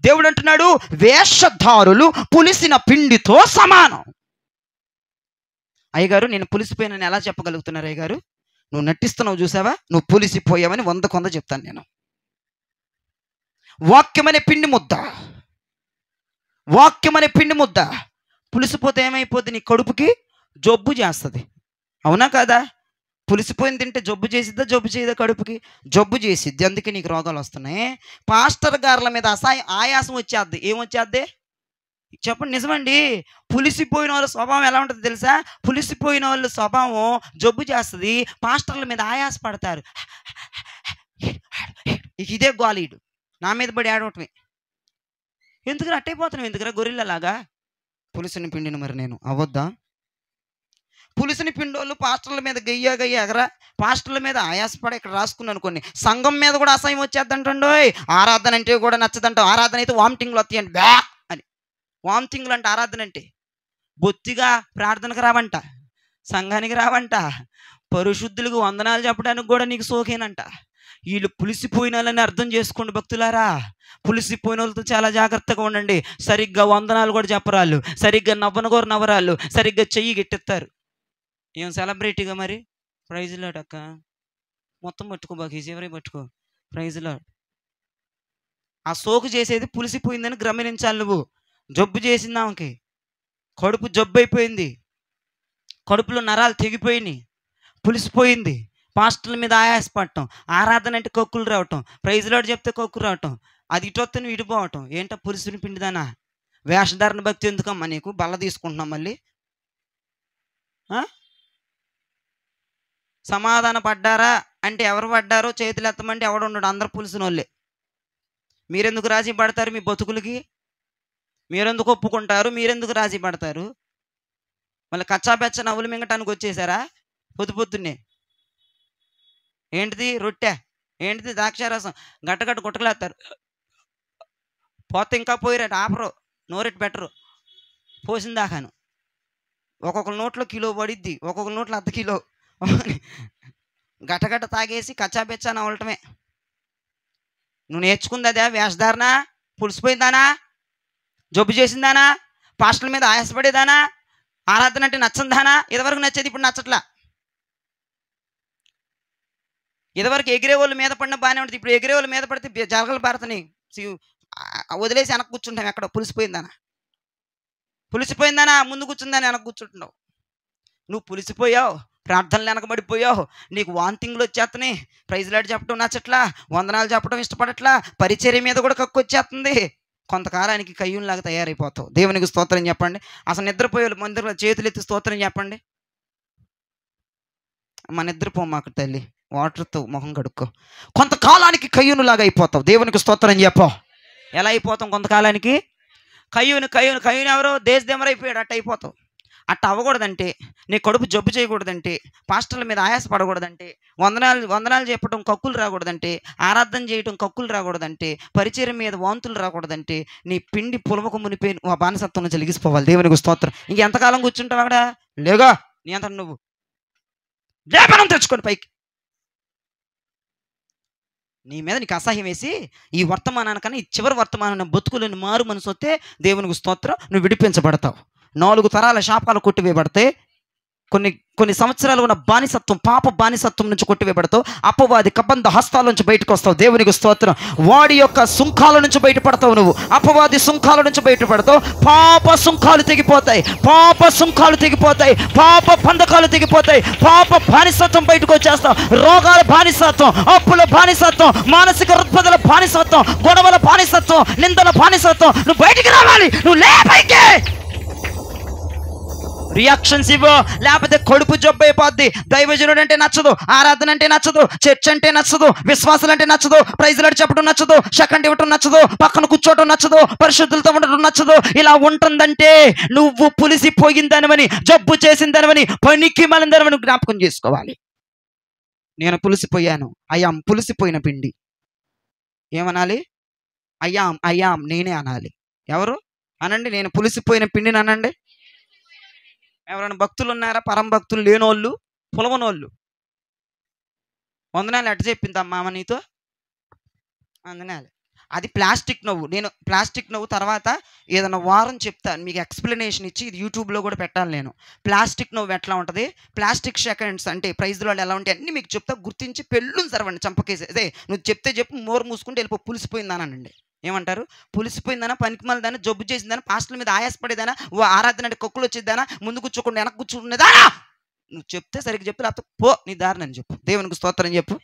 దేవుడు అంటున్నాడు, వేషధారులు పులిసిన పిండితో సమానం. అయ్యగారు, నేను పులిసిపోయినని ఎలా చెప్పగలుగుతున్నారు? అయ్యగారు, నువ్వు నటిస్తున్నావు చూసావా, నువ్వు పులిసిపోయావని 100 చెప్తాను నేను. వాక్యమనే పిండి ముద్ద పులిసిపోతే ఏమైపోద్ది? నీ కడుపుకి జబ్బు చేస్తుంది, అవునా కదా? పులిసిపోయింది తింటే జబ్బు చేసిద్దా? జబ్బు చేయదా? కడుపుకి జబ్బు చేసిద్ది, అందుకే నీకు రోగాలు వస్తున్నాయి. పాస్టర్ గారుల మీద ఆయాసం వచ్చేద్ది. ఏమొచ్చేద్ది చెప్పండి? నిజమండి. పులిసిపోయిన వాళ్ళ స్వభావం ఎలా ఉంటుంది తెలుసా? పులిసిపోయిన వాళ్ళ స్వభావం జబ్బు చేస్తుంది, పాస్టర్ల మీద ఆయాస పడతారు. ఇదే గోలీడు, నా మీద పడి ఆడవటమే. ఎందుకు అట్టయిపోతున్నావు? ఎందుకురా గొరిల్లలాగా? పులిసిన పిండిని మరి నేను అవద్దా? పులిసిన పిండోళ్ళు పాస్టర్ల మీద గయ్య ఎగరా, పాస్టర్ల మీద ఆయాసపడ ఇక్కడ రాసుకున్నాను. కొన్ని సంఘం మీద కూడా అసహ్యం వచ్చేద్దంటండోయ్. ఆరాధన అంటే కూడా నచ్చదంట. ఆరాధన అయితే వామిటింగ్లు వస్తాయండి, బ్యా అని. వామిటింగ్లు అంటే ఆరాధన అంటే బొత్తిగా ప్రార్థనకు రావంట, సంఘానికి రావంట, పరిశుద్ధులకు వందనాలు చెప్పడానికి కూడా నీకు సోకేనంట. వీళ్ళు పులిసిపోయిన వాళ్ళని అర్థం చేసుకోండి భక్తులారా. పులిసిపోయిన వాళ్ళతో చాలా జాగ్రత్తగా ఉండండి. సరిగ్గా వందనాలు కూడా చెప్పరాళ్ళు, సరిగ్గా నవ్వరాళ్ళు, సరిగ్గా చెయ్యి గెట్టెత్తారు. ఏం సెలబ్రిటీగా మరి? ప్రైజ్ లాడ్ అక్క, మొత్తం పట్టుకోబాకి, చివరి పట్టుకో, ప్రైజ్ లాడ్. ఆ సోకు చేసేది పులిసిపోయిందని గమనించాలి నువ్వు. జబ్బు చేసింది ఆమెకి, కడుపు జబ్బు అయిపోయింది, కడుపులో నరాలు తెగిపోయినాయి, పులిసిపోయింది. పాస్టర్ల మీద ఆయాసపడటం, ఆరాధన అంటే కొక్కులు రావటం, ప్రైజ్ లాడ్ చెప్తే కొక్కులు రావటం, అది ఇటొత్తే నువ్వు ఇడిపోవటం. ఏంటో పులిసిన పిండిదానా? వేషధారణ భక్తి ఎందుకమ్మా నీకు? బల్ల తీసుకుంటున్నాం మళ్ళీ. సమాధాన పడ్డారా అంటే ఎవరు పడ్డారో చేతులు ఎత్తమంటే ఎవడు ఉండడు, అందరు పులిసిన వాళ్ళే. మీరెందుకు రాజీ పడతారు? మీ బతుకులకి మీరెందుకు ఒప్పుకుంటారు? మీరెందుకు రాజీ పడతారు? మళ్ళీ కచ్చాపెచ్చ నవ్వులు మింగటానికి వచ్చేసారా పొద్దున్నే? ఏంటిది రొట్టె, ఏంటిది ద్రాక్షారసం, గట్టగట్ట గుట్టలేస్తారు. పోతే ఇంకా పోయిరట, ఆపరు, నోరెట్టు పెట్టరు, పోసిన దాకాను. ఒక్కొక్క నోట్లో కిలో పడిద్ది, ఒక్కొక్క నోట్లో 1/2 కిలో. గట్టగట్ట తాగేసి కచ్చాపెచ్చా నవ్వటమే. నువ్వు నేర్చుకుంది అదే వేషధారణ? పులిసిపోయిందానా? జబ్బు చేసిందానా? పాస్టర్ల మీద ఆయాసపడేదానా? ఆరాధన అంటే నచ్చందానా? ఇదివరకు నచ్చేది, ఇప్పుడు నచ్చట్లా. ఇదివరకు ఎగిరే వాళ్ళు మీద పడిన బాగానే ఉంటుంది, ఇప్పుడు ఎగిరే వాళ్ళు మీద పడితే జరగలు పారుతున్నాయి. వదిలేసి వెనక్కి కూర్చుంటాం. ఎక్కడ పులిసిపోయిందానా ముందు కూర్చుందని వెనక్కి కూర్చుంటున్నావు. నువ్వు పులిసిపోయావు, ప్రార్థనలు వెనకబడిపోయావు, నీకు వాంతింగ్లు వచ్చేస్తున్నాయి, ప్రైజ్ లాడ్ చెప్పడం నచ్చట్లా, వందనాలు చెప్పడం ఇష్టపడట్లా, పరిచర్య మీద కూడా కక్కు వచ్చేస్తుంది. కొంతకాలానికి కయ్యూన్లాగా తయారైపోతావు. దేవునికి స్తోత్రం చెప్పండి. అసలు నిద్రపోయే మందిరంలో చేతులు ఎత్తి స్తోత్రం చెప్పండి. మన నిద్రపోమాకు తల్లి, వాటర్తో మొహం కడుక్కో. కొంతకాలానికి కయ్యూనులాగా అయిపోతావు. దేవునికి స్తోత్రం చెప్పావు. ఎలా అయిపోతాం కొంతకాలానికి? కయ్యూను ఎవరో దేశదేమరైపోయాడు. అట్ట అయిపోతావు. అట్ట అవ్వకూడదంటే, నీ కడుపు జబ్బు చేయకూడదంటే, పాస్టర్ల మీద ఆయాసపడకూడదంటే, వందనాలు చెప్పడం కక్కులు రాకూడదంటే, ఆరాధన చేయటం కక్కులు రాకూడదంటే, పరిచయం మీద వాంతులు రాకూడదంటే, నీ పిండి పులవకు మునిపోయి ఆ బానిసత్వం నుంచి లెగిసిపోవాలి. దేవునికి స్తోత్రం. ఇంకెంతకాలం కూర్చుంటావు అక్కడ? లేగా నీ అంత నువ్వు లేపనం తెచ్చుకొని పైకి. నీ మీద నీకు అసహ్యం వేసి ఈ వర్తమానానికన్నా ఈ చివరి వర్తమానం బతుకులని మారు మనసు వస్తే దేవునికి స్తోత్రం, నువ్వు విడిపించబడతావు. 4 తరాల శాపాలు కొట్టివేయబడితే, కొన్ని సంవత్సరాలు ఉన్న బానిసత్వం, పాప బానిసత్వం నుంచి కొట్టివేయబడతావు. అపవాది కబంధ హస్తాల నుంచి బయటకు వస్తావు. దేవునికి స్తోత్రం. వాడి యొక్క సుంకాల నుంచి బయటపడతావు. నువ్వు అపవాది సుంకాల నుంచి బయటపడతావు. పాప సుంకాలు తెగిపోతాయి, పాప బంధకాలు తెగిపోతాయి, పాప బానిసత్వం బయటకు వచ్చేస్తావు. రోగాల బానిసత్వం, అప్పుల బానిసత్వం, మానసిక రుగ్మతల బానిసత్వం, గొడవల బానిసత్వం, నిందల బానిసత్వం, నువ్వు బయటికి రావాలి. నువ్వు లేపైకే రియాక్షన్స్ ఇవ్వు, లేకపోతే కడుపు జబ్బు అయిపోద్ది. దైవజనుడు అంటే నచ్చదు, ఆరాధన అంటే నచ్చదు, చర్చ్ అంటే నచ్చదు, విశ్వాసాలు అంటే నచ్చదు, ప్రైజ్ లాడ్ చెప్పడం నచ్చదు, సెకండ్ ఇవ్వటం నచ్చదు, పక్కన కూర్చోవటం నచ్చదు, పరిశుద్ధులతో ఉండటం నచ్చదు. ఇలా ఉంటుందంటే నువ్వు పులిసిపోయిందనవని, జబ్బు చేసిందనవని, పనికి మనందనవని జ్ఞాపకం చేసుకోవాలి. నేను పులిసిపోయాను, అయ్యాం పులిసిపోయిన పిండి. ఏమనాలి? అయ్యాం నేనే అనాలి. ఎవరు అనండి? నేను పులిసిపోయిన పిండిని అనండి. ఎవరైనా భక్తులు ఉన్నారా? పరం భక్తులు లేనోళ్ళు, పులవనోళ్ళు. వందనాలు ఎట్ట చెప్పిందమ్మా నీతో? వందనాలు. అది ప్లాస్టిక్ నవ్వు. నేను ప్లాస్టిక్ నవ్వు తర్వాత ఏదైనా వారం చెప్తాను మీకు, ఎక్స్ప్లెనేషన్ ఇచ్చి. ఇది యూట్యూబ్లో కూడా పెట్టాలి నేను. ప్లాస్టిక్ నవ్వు ఎట్లా ఉంటుంది, ప్లాస్టిక్ సెకండ్స్ అంటే ప్రైజ్లో ఎలా ఉంటాయి అన్నీ మీకు చెప్తా. గుర్తించి పెళ్ళుని సరవండి, చంపకేసి. అదే నువ్వు చెప్తే చెప్పు, మోరు మూసుకుంటే వెళ్ళిపో. పులిసిపోయిందానండి. ఏమంటారు? పులిసిపోయిందనా, పనికిమాలదానా, జబ్బు చేసిందానా, పాస్టర్ల మీద ఆయాసపడేదానా, ఆరాధన అంటే కొక్కులు వచ్చేదానా, ముందు కూర్చోకుండా వెనక్కి కూర్చుకునేదానా? నువ్వు చెప్తే సరిగ్గా చెప్పు, లేకపోతే పో నీ దారిని అని చెప్పు. దేవునికి స్తోత్రం చెప్పు.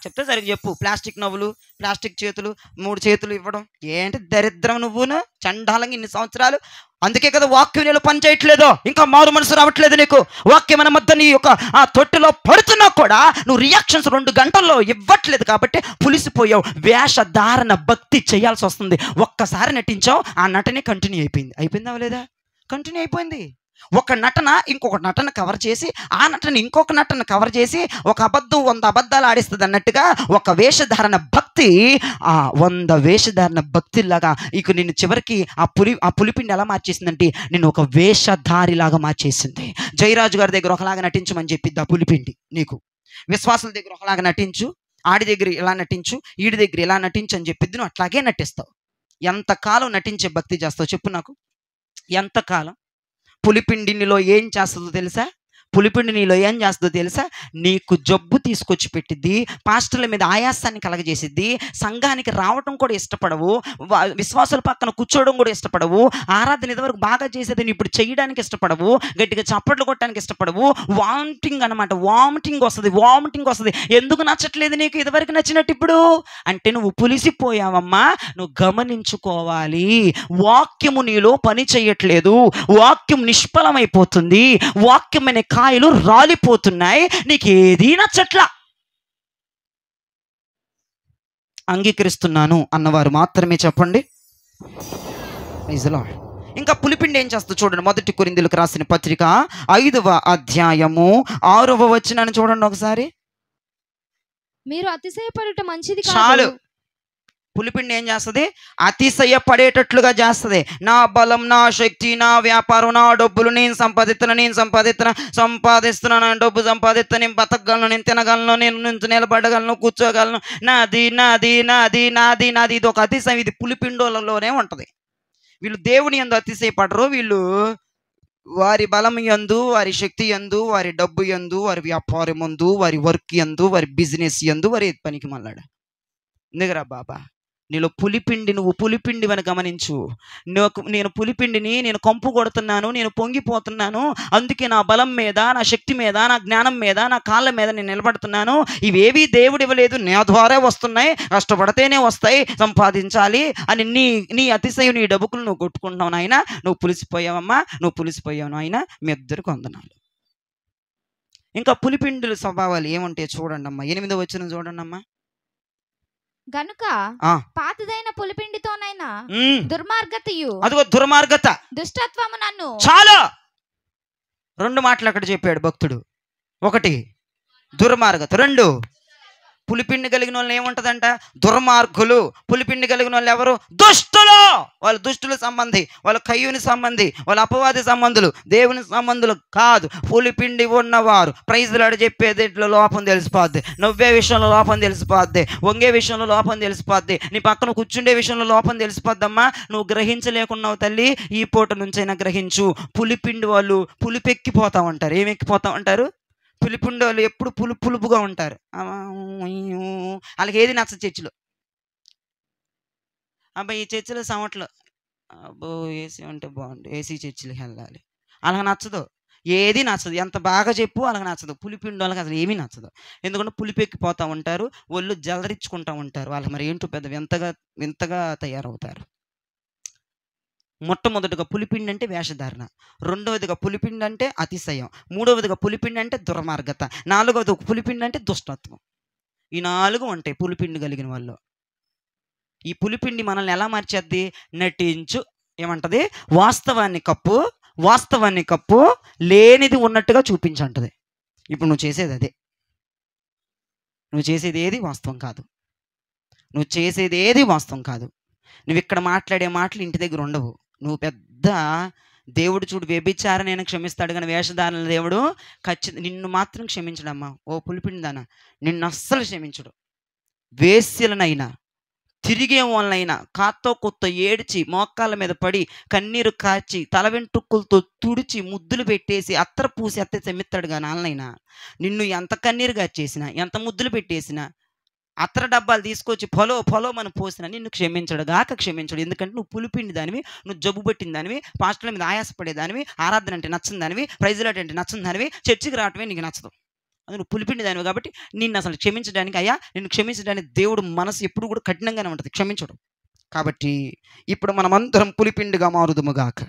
చెప్తే సరిగ్గా చెప్పు. ప్లాస్టిక్ నవ్వులు, ప్లాస్టిక్ చేతులు, 3 చేతులు ఇవ్వడం ఏంటి దరిద్రం? నువ్వును చండాలంగా ఇన్ని సంవత్సరాలు. అందుకే కదా వాక్యం నీళ్ళు పని చేయట్లేదు, ఇంకా మారు మనసు రావట్లేదు నీకు. వాక్యం మన మధ్య నీ యొక్క ఆ తొట్టిలో పడుతున్నా కూడా నువ్వు రియాక్షన్స్ 2 గంటల్లో ఇవ్వట్లేదు కాబట్టి పులిసిపోయావు. వేషధారణ భక్తి చేయాల్సి వస్తుంది. ఒక్కసారి నటించావు, ఆ నటనే కంటిన్యూ అయిపోయిందా లేదా? కంటిన్యూ అయిపోయింది. ఒక నటన ఇంకొక నటన కవర్ చేసి, ఆ నటన ఇంకొక నటన కవర్ చేసి, ఒక అబద్ధం 100 అబద్ధాలు ఆడిస్తుంది అన్నట్టుగా ఒక వేషధారణ భక్తి 100 వేషధారణ భక్తిలాగా ఇక నిన్ను చివరికి ఆ పులిపిండి ఎలా మార్చేసిందంటే నిన్ను ఒక వేషధారిలాగా మార్చేసింది. జయరాజు గారి దగ్గర ఒకలాగా నటించమని చెప్పిద్ది ఆ పులిపిండి నీకు. విశ్వాసుల దగ్గర ఒకలాగా నటించు, ఆడి దగ్గర ఇలా నటించు, ఈడి దగ్గర ఇలా నటించు అని చెప్పిద్ది. నువ్వు అట్లాగే నటిస్తావు. ఎంతకాలం నటించే భక్తి చేస్తావు చెప్పు నాకు? ఎంతకాలం? పులిపిండి నీలో ఏం చేస్తుందో తెలుసా? పులిపిండి నీలో ఏం చేస్తుందో తెలుసా? నీకు జబ్బు తీసుకొచ్చి పెట్టిద్ది, పాస్టర్ల మీద ఆయాసాన్ని కలగజేసిద్ది, సంఘానికి రావటం కూడా ఇష్టపడవు, విశ్వాసుల పక్కన కూర్చోవడం కూడా ఇష్టపడవు, ఆరాధన ఇదివరకు బాగా చేసేదని ఇప్పుడు చేయడానికి ఇష్టపడవు, గట్టిగా చప్పట్లు కొట్టడానికి ఇష్టపడవు. వామిటింగ్ అనమాట, వామిటింగ్ వస్తుంది. ఎందుకు నచ్చట్లేదు నీకు ఇదివరకు నచ్చినట్టు ఇప్పుడు? అంటే నువ్వు పులిసిపోయావమ్మా. నువ్వు గమనించుకోవాలి. వాక్యము నీలో పని చేయట్లేదు, వాక్యం నిష్ఫలమైపోతుంది, వాక్యం అనే కాయలు రాలిపోతున్నాయి, నీకేదీ నచ్చట్లా. అంగీకరిస్తున్నాను అన్నవారు మాత్రమే చెప్పండి. ఇంకా పులిపిండి ఏం చేస్తుంది చూడండి. 1 కొరింథీయులకు రాసిన పత్రిక 5వ అధ్యాయము 6వ వచనాన్ని చూడండి ఒకసారి.
మీరు అతిశయపడుట మంచిది కాదు.
చాలు. పులిపిండి ఏం చేస్తుంది? అతిశయపడేటట్లుగా చేస్తుంది. నా బలం, నా శక్తి, నా వ్యాపారం, నా డబ్బులు, నేను సంపాదిస్తున్నాను, డబ్బు సంపాదిస్తాను, నేను బతకగలను, నేను తినగలను, నేను నిలబడగలను, కూర్చోగలను, నాది నాది నాది నాది నాది. ఇది ఒక అతిశయం. ఇది పులిపిండోలలోనే ఉంటుంది. వీళ్ళు దేవుని యందు అతిశయపడరు, వీళ్ళు వారి బలం యందు, వారి శక్తి యందు, వారి డబ్బు యందు, వారి వ్యాపారం యందు, వారి వర్క్ యందు, వారి బిజినెస్ యందు వారి పనికి మళ్ళాడు. ఎందుకురా బాబా, నీలో పులిపిండి, నువ్వు పులిపిండివని గమనించు. నేను పులిపిండిని, నేను కంపు కొడుతున్నాను, నేను పొంగిపోతున్నాను. అందుకే నా బలం మీద, నా శక్తి మీద, నా జ్ఞానం మీద, నా కాళ్ళ మీద నేను నిలబడుతున్నాను. ఇవేవి దేవుడు ఇవ్వలేదు, నా ద్వారా వస్తున్నాయి, కష్టపడితేనే వస్తాయి, సంపాదించాలి అని నీ నీ అతిశయం, నీ డబ్బుకులు నువ్వు కొట్టుకుంటున్నావు నాయన. నువ్వు పులిసిపోయావమ్మా, నువ్వు పులిసిపోయావు నాయన. మీ ఇద్దరికి వందనాలు. ఇంకా పులిపిండుల స్వభావాలు ఏముంటాయి చూడండి అమ్మా. 8వ వచనం చూడండి అమ్మా.
గనుక పాతదైన పులిపిండితోనైనా దుర్మార్గతయు,
అదిగో దుర్మార్గత,
దుష్టత్వము నన్ను.
చాలా 2 మాటలు అక్కడ చెప్పాడు భక్తుడు. 1 దుర్మార్గత, 2 పులిపిండి కలిగిన వాళ్ళు ఏముంటదంట, దుర్మార్గులు. పులిపిండి కలిగిన వాళ్ళు ఎవరు? దుష్టులు. వాళ్ళు దుష్టుల సంబంధి, వాళ్ళ కయ్యూని సంబంధి, వాళ్ళ అపవాది సంబంధులు, దేవుని సంబంధులు కాదు. పులిపిండి ఉన్నవారు ప్రైజులాడు చెప్పేది లోపం తెలిసిపోద్ది, నవ్వే విషయంలో లోపం తెలిసిపోద్ది, వంగే విషయంలో లోపం తెలిసిపోద్ది, నీ పక్కన కూర్చుండే విషయంలో లోపం తెలిసిపోద్దమ్మా. నువ్వు గ్రహించలేకున్నావు తల్లి, ఈ పూట నుంచైనా గ్రహించు. పులిపిండి వాళ్ళు పులిపెక్కిపోతా ఉంటారు. ఏమెక్కిపోతా ఉంటారు? పులిపిండి వాళ్ళు ఎప్పుడు పులుపుగా ఉంటారు. వాళ్ళకి ఏది నచ్చదు చర్చిలో. అబ్బాయి ఈ చర్చిలో సమట్లో అబ్బో ఏసీ ఉంటే బాగుండు, ఏసీ చర్చిలకి వెళ్ళాలి, వాళ్ళకి నచ్చదు, ఏది నచ్చదు. ఎంత బాగా చెప్పు వాళ్ళకి నచ్చదు. పులిపిండి వాళ్ళకి అసలు ఏమీ నచ్చదు. ఎందుకంటే పులిపెక్కిపోతూ ఉంటారు, ఒళ్ళు జలరించుకుంటూ ఉంటారు. వాళ్ళకి మరి ఏంటో పెద్ద వింతగా తయారవుతారు. మొట్టమొదటిగా పులిపిండి అంటే వేషధారణ, 2వదిగా పులిపిండి అంటే అతిశయం, 3వదిగా పులిపిండి అంటే దుర్మార్గత, 4వది పులిపిండి అంటే దుష్టత్వం. ఈ 4 ఉంటాయి పులిపిండి కలిగిన వాళ్ళు. ఈ పులిపిండి మనల్ని ఎలా మార్చేద్ది? నటించు ఏమంటది? వాస్తవాన్ని కప్పు, లేనిది ఉన్నట్టుగా చూపించంటది. ఇప్పుడు నువ్వు చేసేది అదే. నువ్వు చేసేది ఏది వాస్తవం కాదు. నువ్వు ఇక్కడ మాట్లాడే మాటలు ఇంటి దగ్గర ఉండవు. నువ్వు పెద్ద దేవుడు చూడు, వ్యభిచారం నేను క్షమిస్తాడు కానీ వేషధారణ దేవుడు ఖచ్చితంగా నిన్ను మాత్రం క్షమించడమ్మా. ఓ పులిపిండి దానా, నిన్ను అస్సలు క్షమించడు. వేశ్యలనైనా, తిరిగే వాళ్ళనైనా కాతో కొత్త ఏడ్చి, మోకాళ్ళ మీద పడి, కన్నీరు కాచి, తల వెంట్రుకలతో తుడిచి, ముద్దులు పెట్టేసి, అత్తర పూసి అత్తే చెమ్మిస్తాడు కానీ వాళ్ళనైనా నిన్ను ఎంత కన్నీరుగా చేసినా, ఎంత ముద్దులు పెట్టేసినా, అత్తర డబ్బాలు తీసుకొచ్చి పొలో మనం పోసినా నిన్ను క్షమించడు. ఎందుకంటే నువ్వు పులిపిండి దానివి, నువ్వు జబ్బు పెట్టిన దానివి, పాస్టర్ల మీద ఆయాసపడేదానివి, ఆరాధన అంటే నచ్చని దానివి, ప్రైజులాట్ అంటే నచ్చని దానివి, చర్చికి రావటమే నీకు నచ్చదు. అది నువ్వు పులిపిండి దానివి. కాబట్టి నిన్ను అసలు క్షమించడానికి, నిన్ను క్షమించడానికి దేవుడు మనసు ఎప్పుడు కూడా కఠినంగానే ఉంటుంది, క్షమించడు. కాబట్టి ఇప్పుడు మనమందరం పులిపిండిగా మారుదుముగాక.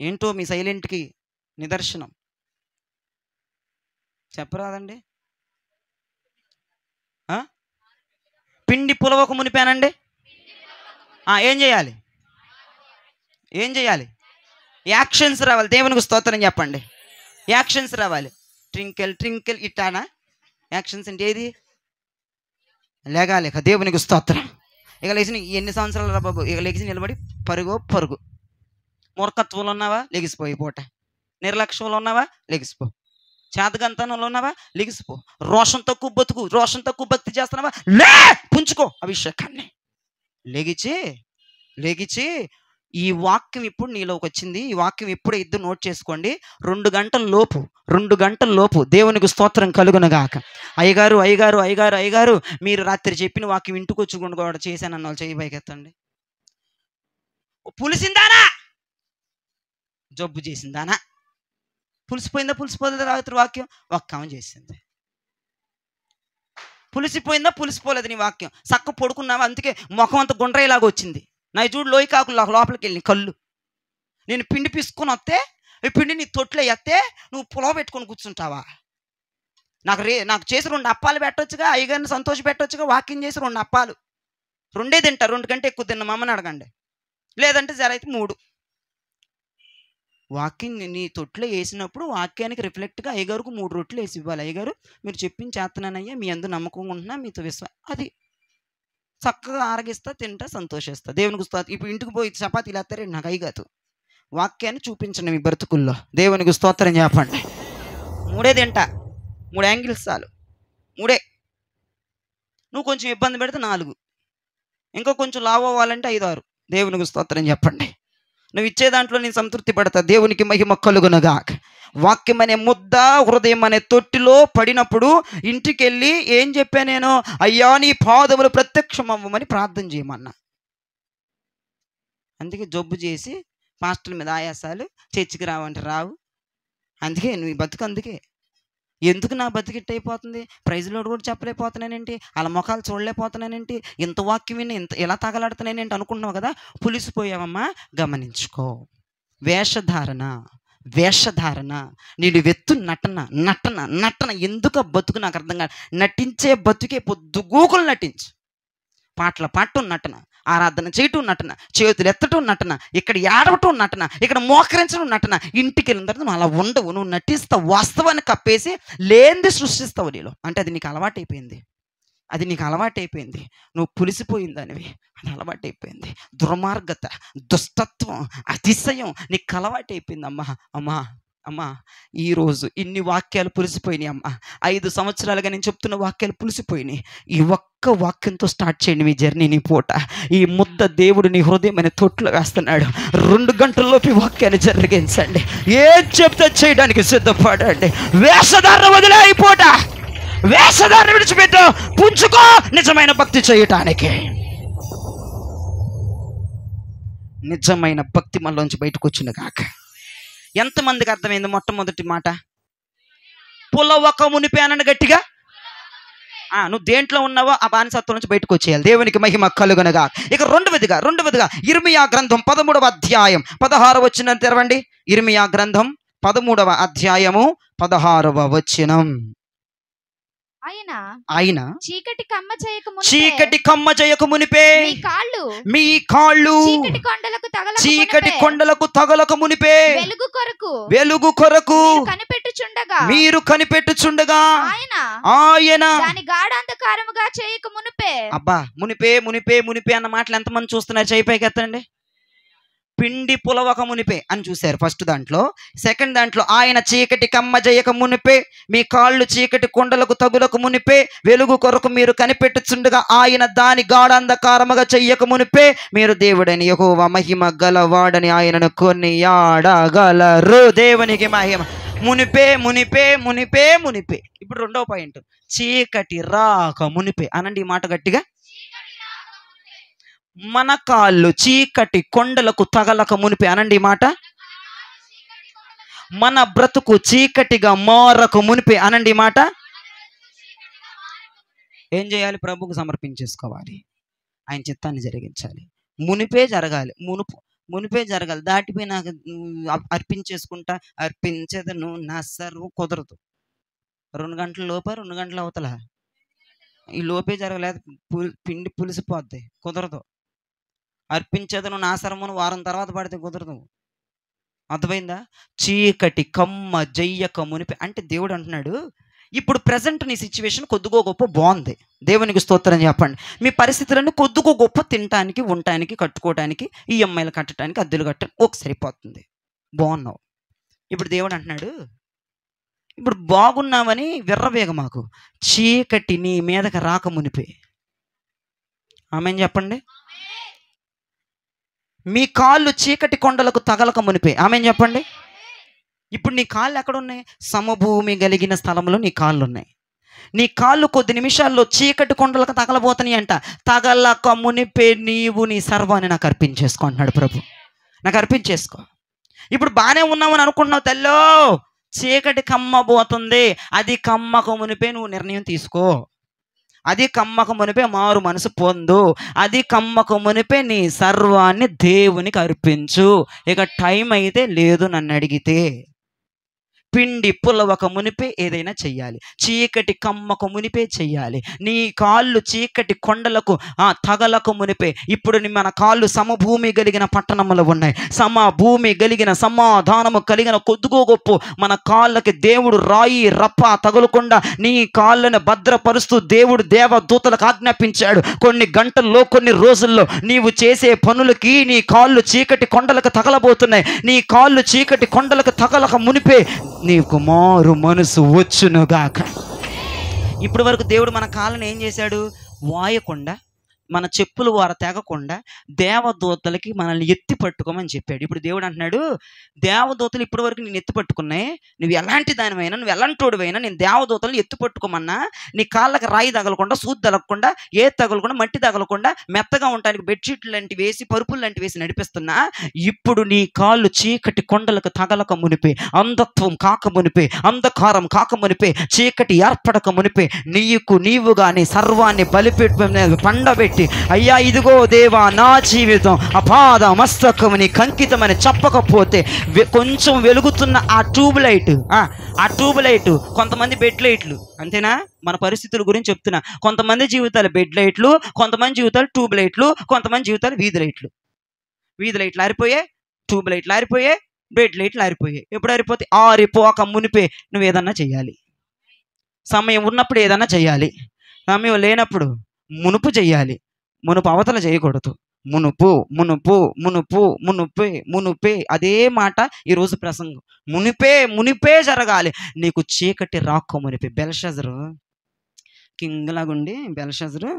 ఏంటో మీ సైలెంట్కి నిదర్శనం చెప్పరాదండి? పిండి పులవకు మునిపానండి. ఏం చేయాలి? యాక్షన్స్ రావాలి. దేవునికి స్తోత్రం చెప్పండి. యాక్షన్స్ రావాలి. ట్రింకిల్ ఇట్టానా? యాక్షన్స్ అంటే ఏది? లేక దేవునికి స్తోత్రం. ఇక లేచి ఎన్ని సంవత్సరాలు రా బాబు, ఇక లేచి నిలబడి పరుగు. మూర్ఖత్వంలో ఉన్నావా? లెగిసిపోయి పూట. నిర్లక్ష్యంలో ఉన్నావా? లెగిసిపో. చేతగంతనంలో ఉన్నావా? లెగిసిపో. రోషం తక్కువ బతుకు, రోషం తక్కువ భక్తి చేస్తున్నావా? పుంచుకో అభిషేకాన్ని. లెగిచి ఈ వాక్యం ఇప్పుడు నీలోకి వచ్చింది. ఈ వాక్యం ఎప్పుడే ఇద్దరు నోట్ చేసుకోండి. 2 గంటల లోపు దేవునికి స్తోత్రం కలుగునగాక. అయ్యగారు మీరు రాత్రి చెప్పిన వాక్యం ఇంటికి వచ్చి కూడా చేశానన్న వాళ్ళు చేయి పైకెత్తండి. పులిసిందానా? జబ్బు చేసిందానా? పులిసిపోలేదా? రాత్రి వాక్యం ఒక్కమని చేసింది. పులిసిపోలేదు నీ వాక్యం. చక్క పడుకున్నావా? అందుకే ముఖం అంతా గుండ్రయ్యేలాగా వచ్చింది. నా చూడు లోయి కాకులు లోపలికి వెళ్ళి కళ్ళు. నేను పిండి పిసుకొని వస్తే ఈ పిండి నీ తొట్లో ఎత్తే నువ్వు పులవ పెట్టుకొని కూర్చుంటావా? నాకు చేసి 2 అప్పాలు పెట్టొచ్చుగా, అయ్యగారిని సంతోష పెట్టొచ్చుగా. వాక్యం చేసి 2 అప్పాలు, 2 తింటా, 2 కంటే ఎక్కువ తిన్నా మా అమ్మని అడగండి. లేదంటే జరైతే 3. వాక్యం నీ తొట్లో వేసినప్పుడు వాక్యానికి రిఫ్లెక్ట్గా అయ్యగారికి 3 రొట్టెలు వేసి ఇవ్వాలి. అయ్యగారు మీరు చెప్పింది చేస్తున్నానయ్యా, మీ అందు నమ్మకంగా ఉంటున్నా, మీతో అది చక్కగా ఆరగిస్తా, తింటా, సంతోషిస్తా. దేవునికి స్తోత్రం. ఇప్పుడు ఇంటికి పోయి చపాతీలు వేస్తారండి నాకు అయ్యగారు. వాక్యాన్ని చూపించండి మీ బ్రతుకుల్లో. దేవునికి స్తోత్రం చెప్పండి. 3 తింటా, 3 యాంగిల్స్ చాలు, 3. నువ్వు కొంచెం ఇబ్బంది పెడితే 4, ఇంకా కొంచెం లావు అవ్వాలంటే 5, 6. దేవునికి స్తోత్రం చెప్పండి. నువ్వు ఇచ్చే దాంట్లో నేను సంతృప్తి పడతా. దేవునికి మహిమ కలుగునుగాక. వాక్యం అనే ముద్ద హృదయం అనే తొట్టిలో పడినప్పుడు ఇంటికి వెళ్ళి ఏం చెప్పా నేను? అయ్యా నీ పాదములు ప్రత్యక్షమవ్వమని ప్రార్థన చేయమన్నా. అందుకే జబ్బు చేసి పాస్టర్ల మీద ఆయాసాలు, చర్చికి రావంటే రావు. అందుకే నువ్వు బతుకు. అందుకే ఎందుకు నా బతికిట్ అయిపోతుంది? ప్రైజ్లో కూడా చెప్పలేకపోతున్నానేంటి, వాళ్ళ ముఖాలు చూడలేకపోతున్నానేంటి, ఇంత వాక్యం విని ఇంత ఎలా తగలాడుతున్నానేంటి అనుకుంటున్నావు కదా. పులిసిపోయావమ్మా, గమనించుకో. వేషధారణ నేను వెత్తు నటన ఎందుకు బతుకు నాకు అర్థం కాదు. నటించే బతుకే పొద్దుగూకులు నటించు. పాటలు పాడటం నటన, ఆరాధన చేయటం నటన, చేతులు ఎత్తటం నటన, ఇక్కడ ఏడవటం నటన, ఇక్కడ మోకరించడం నటన. ఇంటికి వెళ్ళిన తర్వాత నువ్వు అలా ఉండవు. నువ్వు నటిస్తావు, వాస్తవాన్ని కప్పేసి లేనిది సృష్టిస్తావు నీలో. అంటే అది నీకు అలవాటైపోయింది. నువ్వు పులిసిపోయిందనివి, అది అలవాటైపోయింది. దుర్మార్గత, దుష్టత్వం, అతిశయం నీకు అలవాటైపోయింది. అమ్మా ఈరోజు ఇన్ని వాక్యాలు పులిసిపోయినాయి అమ్మా. 5 సంవత్సరాలుగా నేను చెప్తున్న వాక్యాలు పులిసిపోయినాయి. ఈ ఒక్క వాక్యంతో స్టార్ట్ చేయండి మీ జర్నీ. నీ పూట ఈ ముద్ద దేవుడు నీ హృదయం అనే తొట్లో వేస్తున్నాడు. 2 గంటల్లోపు వాక్యాన్ని జరిగించండి. ఏం చెప్తే చేయడానికి సిద్ధపడండి. వేషధారణ వదిలే. ఈ పూట వేషధారణ విడిచిపెట్టు, పుంజుకో నిజమైన భక్తి చేయటానికి. నిజమైన భక్తి మనలోంచి బయటకు వచ్చిన కాక. ఎంతమందికి అర్థమైంది మొట్టమొదటి మాట? పులవక మునిపే అనండి గట్టిగా. నువ్వు దేంట్లో ఉన్నావో ఆ బానిసత్వం నుంచి బయటకు వచ్చేయాలి. దేవునికి మహిమ కలుగునగా. ఇక రెండవదిగా ఇర్మియా గ్రంథం 13వ అధ్యాయం 16వ వచనం తెరవండి. ఇర్మియా గ్రంథం 13వ అధ్యాయము 16వ వచనం. ఆయన చీకటి కమ్మ చేయక మునిపే మీ కాళ్ళు చీకటి కొండలకు తగలక మునిపే వెలుగు కొరకు మీరు కనిపెట్టుచుండగా ఆయన
గాఢాంధకారముగా చేయక మునిపే.
అబ్బా, మునిపే అన్న మాటలు ఎంతమంది చూస్తున్నారు? చేయి పైకి ఎత్తండి. పిండి పులవక మునిపే అని చూశారు ఫస్ట్ దాంట్లో. సెకండ్ దాంట్లో ఆయన చీకటి కమ్మ చేయక మునిపే మీ కాళ్ళు చీకటి కొండలకు తగులకు మునిపే వెలుగు కొరకు మీరు కనిపెట్టుచుండగా ఆయన దాని గాఢాంధకారముగా చెయ్యక మునిపే మీరు దేవుడని యెహోవా మహిమ గలవాడని ఆయనను కొనియాడగలరు. దేవునికి మహిమ. మునిపే. ఇప్పుడు రెండవ పాయింట్, చీకటి రాక మునిపే అనండి ఈ మాట గట్టిగా. మన కాళ్ళు చీకటి కొండలకు తగలక మునిపే అనండి మాట. మన బ్రతుకు చీకటిగా మారక మునిపే అనండి మాట. ఏం చేయాలి? ప్రభుకు సమర్పించేసుకోవాలి. ఆయన చిత్తాన్ని జరిగించాలి. మునిపే జరగాలి. దాటిపోయి నాకు అర్పించేదను నా సర్వం కుదరదు. 2 గంటల లోపే 2 గంటల అవతల ఈ లోపే జరగలేదు. పిండి పులిసిపోద్ది, కుదరదు. అర్పించేదను నా సర్వమును వారం తర్వాత పడితే కుదరదు. అర్థమైందా? చీకటి కమ్మ జయ్యక మునిపి అంటే దేవుడు అంటున్నాడు, ఇప్పుడు ప్రజెంట్ నీ సిచ్యువేషన్ కొద్దిగో గొప్ప బాగుంది. దేవునికి స్తోత్రం చెప్పండి. మీ పరిస్థితులన్నీ కొద్దిగో గొప్ప తినటానికి, ఉండటానికి, కట్టుకోవడానికి, ఈఎంఐలు కట్టడానికి, అద్దెలు కట్టడానికి ఒక సరిపోతుంది. బాగున్నావు. ఇప్పుడు దేవుడు అంటున్నాడు, ఇప్పుడు బాగున్నావని విర్రవేగ మాకు. చీకటి నీ మీదకి రాక మునిపే. ఆమేన్ చెప్పండి. మీ కాళ్ళు చీకటి కొండలకు తగలక మునిపే. ఆమేన్ చెప్పండి. ఇప్పుడు నీ కాళ్ళు ఎక్కడున్నాయి? సమభూమి కలిగిన స్థలంలో నీ కాళ్ళు ఉన్నాయి. నీ కాళ్ళు కొద్ది నిమిషాల్లో చీకటి కొండలకు తగలబోతున్నాయి అంట. తగలక మునిపే నీవు నీ సర్వాన్ని నాకు అర్పించేసుకో అంటున్నాడు ప్రభు. నాకు అర్పించేసుకో. ఇప్పుడు బాగానే ఉన్నామని అనుకుంటున్నావు తెల్లో, చీకటి కమ్మబోతుంది. అది కమ్మక మునిపే నువ్వు నిర్ణయం తీసుకో. అది కమ్మక మునిపే మారు మనసు పొందు. అది కమ్మక మునిపే నీ సర్వాన్ని దేవునికి అర్పించు. ఇక టైం అయితే లేదు నన్ను అడిగితే. పిండి పులవక మునిపే ఏదైనా చెయ్యాలి. చీకటి కమ్మక మునిపే చెయ్యాలి. నీ కాళ్ళు చీకటి కొండలకు తగలకు మునిపే. ఇప్పుడు మన కాళ్ళు సమభూమి కలిగిన పట్టణములు ఉన్నాయి. సమభూమి కలిగిన సమాధానము కలిగిన కొద్దిగో గొప్ప మన కాళ్ళకి దేవుడు రాయి రప్ప తగులకుండా నీ కాళ్ళను భద్రపరుస్తూ దేవుడు దేవదూతలకు ఆజ్ఞాపించాడు. కొన్ని గంటల్లో, కొన్ని రోజుల్లో నీవు చేసే పనులకి నీ కాళ్ళు చీకటి కొండలకు తగలబోతున్నాయి. నీ కాళ్ళు చీకటి కొండలకు తగలక మునిపే నీకు మారు మనసు వచ్చునుగాక. ఇప్పటి వరకు దేవుడు మన కాళ్ళను ఏం చేశాడు? వాయకుండా, మన చెప్పులు వార తెగకుండా దేవదూతలకి మనల్ని ఎత్తి పట్టుకోమని చెప్పాడు. ఇప్పుడు దేవుడు అంటున్నాడు, దేవదూతలు ఇప్పటి వరకు నేను ఎత్తి పట్టుకున్నాయి, నువ్వు ఎలాంటి దానివైనా, నువ్వు ఎలాంటోడివైనా నేను దేవదూతలను ఎత్తి పట్టుకోమన్నా, నీ కాళ్ళకి రాయి తగలకుండా, సూది తగలకుండా, ఏ తగలకుండా, మట్టి తగలకుండా, మెత్తగా ఉండడానికి బెడ్షీట్లు లాంటివి వేసి, పరుపులు లాంటివి వేసి నడిపిస్తున్నా, ఇప్పుడు నీ కాళ్ళు చీకటి కొండలకు తగలక మునిపే, అంధత్వం కాక మునిపే, అంధకారం కాక మునిపే, చీకటి ఏర్పడక మునిపే నీవుగా నీ సర్వాన్ని బలిపీఠం పండబెట్టి, అయ్యా ఇదిగో దేవా నా జీవితం అపాద మస్తకమని కంకితమని చెప్పకపోతే కొంచెం వెలుగుతున్న ఆ ట్యూబ్ లైట్ కొంతమంది బెడ్ లైట్లు, అంతేనా? మన పరిస్థితుల గురించి చెప్తున్నా. కొంతమంది జీవితాలు బెడ్ లైట్లు, కొంతమంది జీవితాలు ట్యూబ్ లైట్లు, కొంతమంది జీవితాలు వీధి లైట్లు ఆరిపోయాయి, ట్యూబ్ లైట్లు ఆరిపోయాయి, బెడ్ లైట్లు ఆరిపోయాయి. ఎప్పుడు ఆరిపోతే ఆరిపోక మునిపే నువ్వు ఏదన్నా చెయ్యాలి. సమయం ఉన్నప్పుడు ఏదన్నా చెయ్యాలి, సమయం లేనప్పుడు మునుపు చెయ్యాలి. మునుపు అవతల చేయకూడదు. మునుపు మునుపు మునుపు మునుపే మునుపే అదే మాట ఈరోజు ప్రసంగం. మునిపే జరగాలి. నీకు చీకటి రాక మునిపే. బెల్షజరు కింగ్ లాగుండి, బెల్షజరు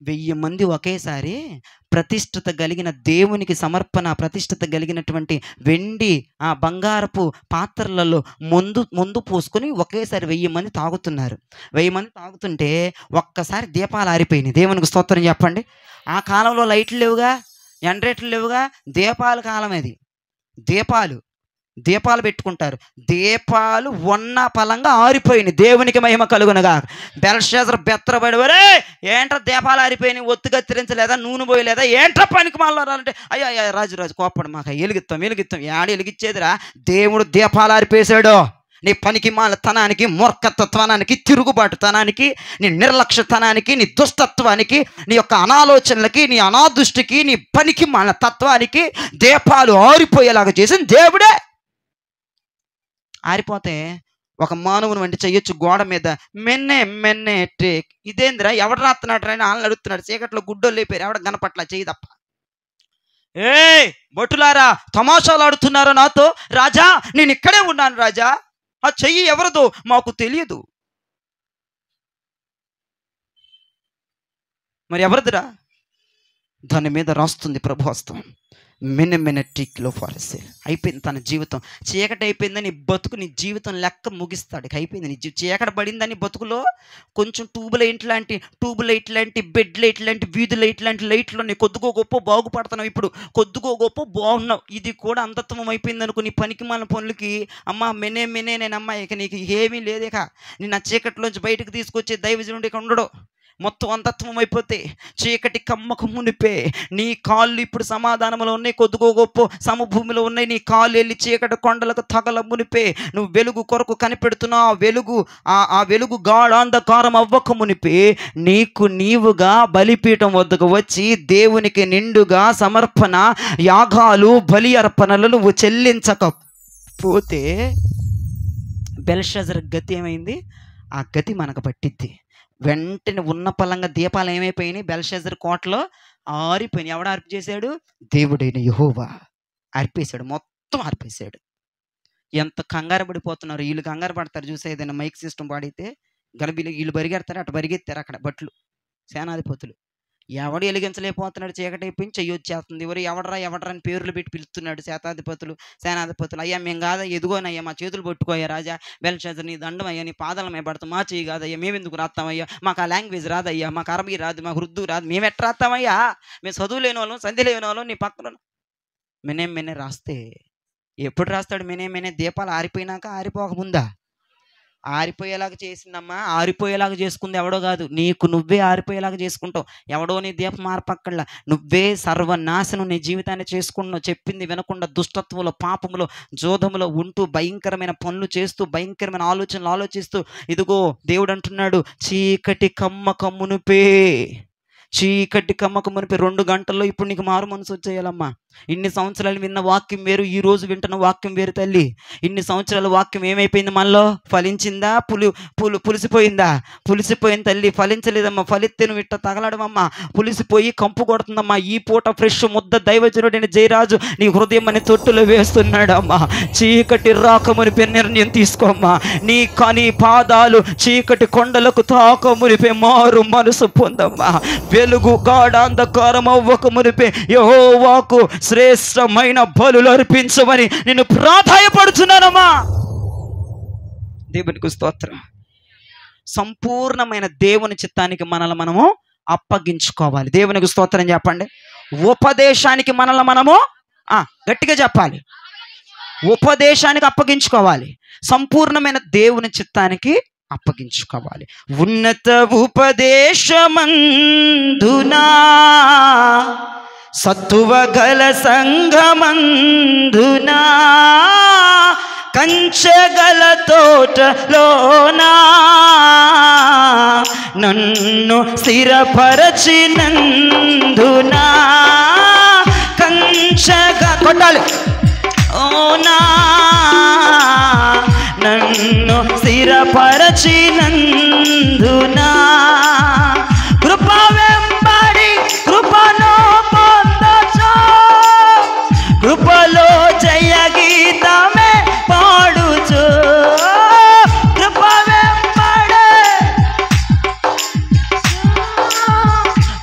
1000 మంది ఒకేసారి ప్రతిష్ఠత కలిగిన దేవునికి సమర్పణ, ప్రతిష్ఠత కలిగినటువంటి వెండి బంగారపు పాత్రలలో ముందు పోసుకొని ఒకేసారి 1000 మంది తాగుతున్నారు. 1000 మంది తాగుతుంటే ఒక్కసారి దీపాలు ఆరిపోయినాయి. దేవునికి స్తోత్రం చెప్పండి. ఆ కాలంలో లైట్లు లేవుగా, జనరేటర్లు లేవుగా, దీపాల కాలం అది. దీపాలు పెట్టుకుంటారు. దీపాలు ఉన్న పలంగా ఆరిపోయినాయి. దేవునికి మహిమ కలుగునగా. బెల్షజర్ బెత్తరబడి, ఒరే ఏంట్రా దీపాలు ఆరిపోయినాయి, ఒత్తు కత్తిరించలేదా, నూనె పోయలేదా, ఏంట్రా పనికి మాలంటే, అయ్యా రాజు కోపడు, మాకు వెలిగిస్తాం ఏడు వెలిగించేదిరా. దేవుడు దీపాలు ఆరిపేశాడు. నీ పనికి మాలతనానికి, మూర్ఖత్వానికి, తిరుగుబాటుతనానికి, నీ నిర్లక్ష్యతనానికి, నీ దుష్టత్వానికి, నీ యొక్క అనాలోచనలకి, నీ అనాదృష్టికి, నీ పనికి మాల తత్వానికి దీపాలు ఆరిపోయేలాగా చేసిన దేవుడే. ఆరిపోతే ఒక మానవుని వంటి చెయ్యొచ్చు గోడ మీద, మెన్నే టేక్. ఇదేందిరా, ఎవడు రాస్తున్నాడు అని వాళ్ళని అడుగుతున్నాడు. చీకట్లో గుడ్డోళ్ళు లేపారు, ఎవడ కనపట్ల చెయ్యి తప్ప. బొట్టులారా తమాషాలు ఆడుతున్నారో నాతో? రాజా నేను ఇక్కడే ఉన్నాను రాజా, ఆ చెయ్యి ఎవరిదో మాకు తెలియదు. మరి ఎవరిదిరా? దాని మీద రాస్తుంది ప్రభు హస్తం. మినమినటిక్లో ఫారెస్ట్ అయిపోయింది తన జీవితం. చీకటి అయిపోయిందని బతుకు, నీ జీవితం లెక్క ముగిస్తాడు. అయిపోయింది నీ చీకటి పడిందని బతుకులో కొంచెం ట్యూబ్ లైట్ లాంటి బెడ్ లైట్ లాంటి వీధి లైట్ లాంటి లైట్లు నీ కొద్దిగో గొప్ప బాగుపడుతున్నావు. ఇప్పుడు కొద్దిగో గొప్ప బాగున్నావు. ఇది కూడా అంతత్వం అయిపోయింది అనుకో నీ పనికి మన పనులకి. అమ్మ మెనే నేనమ్మా, ఇక నీకు ఏమీ లేదేక. నేను ఆ చీకటిలోంచి బయటకు తీసుకొచ్చే దైవజనుడు ఇక ఉండడు. మొత్తం అంతత్వం అయిపోతే చీకటి కమ్మకు మునిపే నీ కాళ్ళు ఇప్పుడు సమాధానంలో ఉన్నాయి, కొద్దిగో గొప్ప సమభూమిలో ఉన్నాయి. నీ కాళ్ళు వెళ్ళి చీకటి కొండలకు తగల మునిపే నువ్వు వెలుగు కొరకు కనిపెడుతున్నావు. ఆ వెలుగు గాఢాంధకారం అవ్వక మునిపే నీవుగా బలిపీఠం వద్దకు వచ్చి దేవునికి నిండుగా సమర్పణ యాగాలు బలి అర్పణలు నువ్వు చెల్లించకపోతే బెల్షజర్ గతి ఏమైంది? ఆ గతి మనకు పట్టిద్ది. వెంటనే ఉన్న పలంగా దీపాలు ఏమైపోయినాయి? బెల్షజర్ కోటలో ఆరిపోయినాయి. ఎవడు అర్పి చేశాడు? దేవుడైన యెహోవా అర్పేశాడు. మొత్తం అర్పేశాడు. ఎంత కంగారు పడిపోతున్నారు వీళ్ళు. కంగారు పడతారు చూసే, ఏదైనా మైక్ సిస్టమ్ పాడితే గలబీలు వీళ్ళు బరిగెడతారు, అటు బరిగెత్తారు. అక్కడ బట్లు సేనాధిపతులు. ఎవడు వెలిగించలేకపోతున్నాడు, చీకటి అయిపోయింది, చెయ్యొచ్చేస్తుంది. ఎవడరా అని పేర్లు పెట్టి పిలుస్తున్నాడు సేనాధిపతులు. అయ్యా మేము కాదా, ఎదుగోనయ్యా మా చేతులు పట్టుకోయ్యా రాజా, బెల్షజర్ నీ దండం అయ్యా, నీ పాదాల మీద పడతాం, మా చెయ్యి కాదయ్యా, మేమెందుకు రాస్తామయ్యా, మాకు ఆ లాంగ్వేజ్ రాదయ్యా, మాకు అరబీ రాదు, మాకు ఉర్దూ రాదు, మేము ఎట్లా రాస్తామయ్యా, మేము చదువు లేని వాళ్ళం, సంధి లేని వాళ్ళం, నీ పక్కన మెనే రాస్తే. ఎప్పుడు రాస్తాడు మెనే? దీపాలు ఆరిపోయినాక, ఆరిపోకముందా? ఆరిపోయేలాగా చేసిందమ్మా. ఆరిపోయేలాగా చేసుకుంది ఎవడో కాదు, నీకు నువ్వే ఆరిపోయేలాగా చేసుకుంటావు. ఎవడో నీ దీపం ఆర్పక్కల్లా, నువ్వే సర్వనాశనం నీ జీవితాన్ని చేసుకుంటున్నావు. చెప్పింది వినకుండా దుష్టత్వంలో, పాపంలో, జోదములో ఉంటూ భయంకరమైన పనులు చేస్తూ, భయంకరమైన ఆలోచనలు ఆలోచిస్తూ, ఇదిగో దేవుడు అంటున్నాడు, చీకటి కమ్మక మునిపే 2 గంటల్లో ఇప్పుడు నీకు మారు మనసు వచ్చేయాలమ్మా. ఇన్ని సంవత్సరాలు విన్న వాక్యం వేరు, ఈ రోజు వింటున్న వాక్యం వేరు తల్లి. ఇన్ని సంవత్సరాల వాక్యం ఏమైపోయింది మనలో? ఫలించిందా? పులిసిపోయిందా? పులిసిపోయింది తల్లి, ఫలించలేదమ్మా. ఫలిస్తే నువ్వు ఇట్ట తగలడమమ్మా, పులిసిపోయి కంపు కొడుతుందమ్మా. ఈ పూట ఫ్రెష్ ముద్ద దైవజనుడైన జయరాజు నీ హృదయం అని తొట్టులో వేస్తున్నాడమ్మా. చీకటి రాకమునిపే నిర్ణయం తీసుకోమ్మా. నీ పాదాలు చీకటి కొండలకు తాకమునిపే మారు మనసు పొందమ్మా. వెలుగు గాఢాంధకారం అవ్వక మునిపే యెహోవాకు శ్రేష్టమైన బలులు అర్పించమని నేను ప్రాధాయపడుతున్నానమ్మా. దేవునికి స్తోత్రం. సంపూర్ణమైన దేవుని చిత్తానికి మనల్ని మనము అప్పగించుకోవాలి. దేవునికి స్తోత్రం చెప్పండి. ఉపదేశానికి మనల్ని మనము గట్టిగా చెప్పాలి, ఉపదేశానికి అప్పగించుకోవాలి. సంపూర్ణమైన దేవుని చిత్తానికి అప్పగించుకోవాలి. ఉన్నత ఉపదేశమందునా సత్తువ గల సంఘమందునా కంచెగల తోటలోనా నన్ను స్థిరపరచినందునా కంచెగా కొట్టాలి ఓనా నన్ను స్థిరపరచినందునా కృప వెంబడి కృపను పొందొచ్చు, కృపలో జయ గీతమే పాడుచు, కృప వెంబడి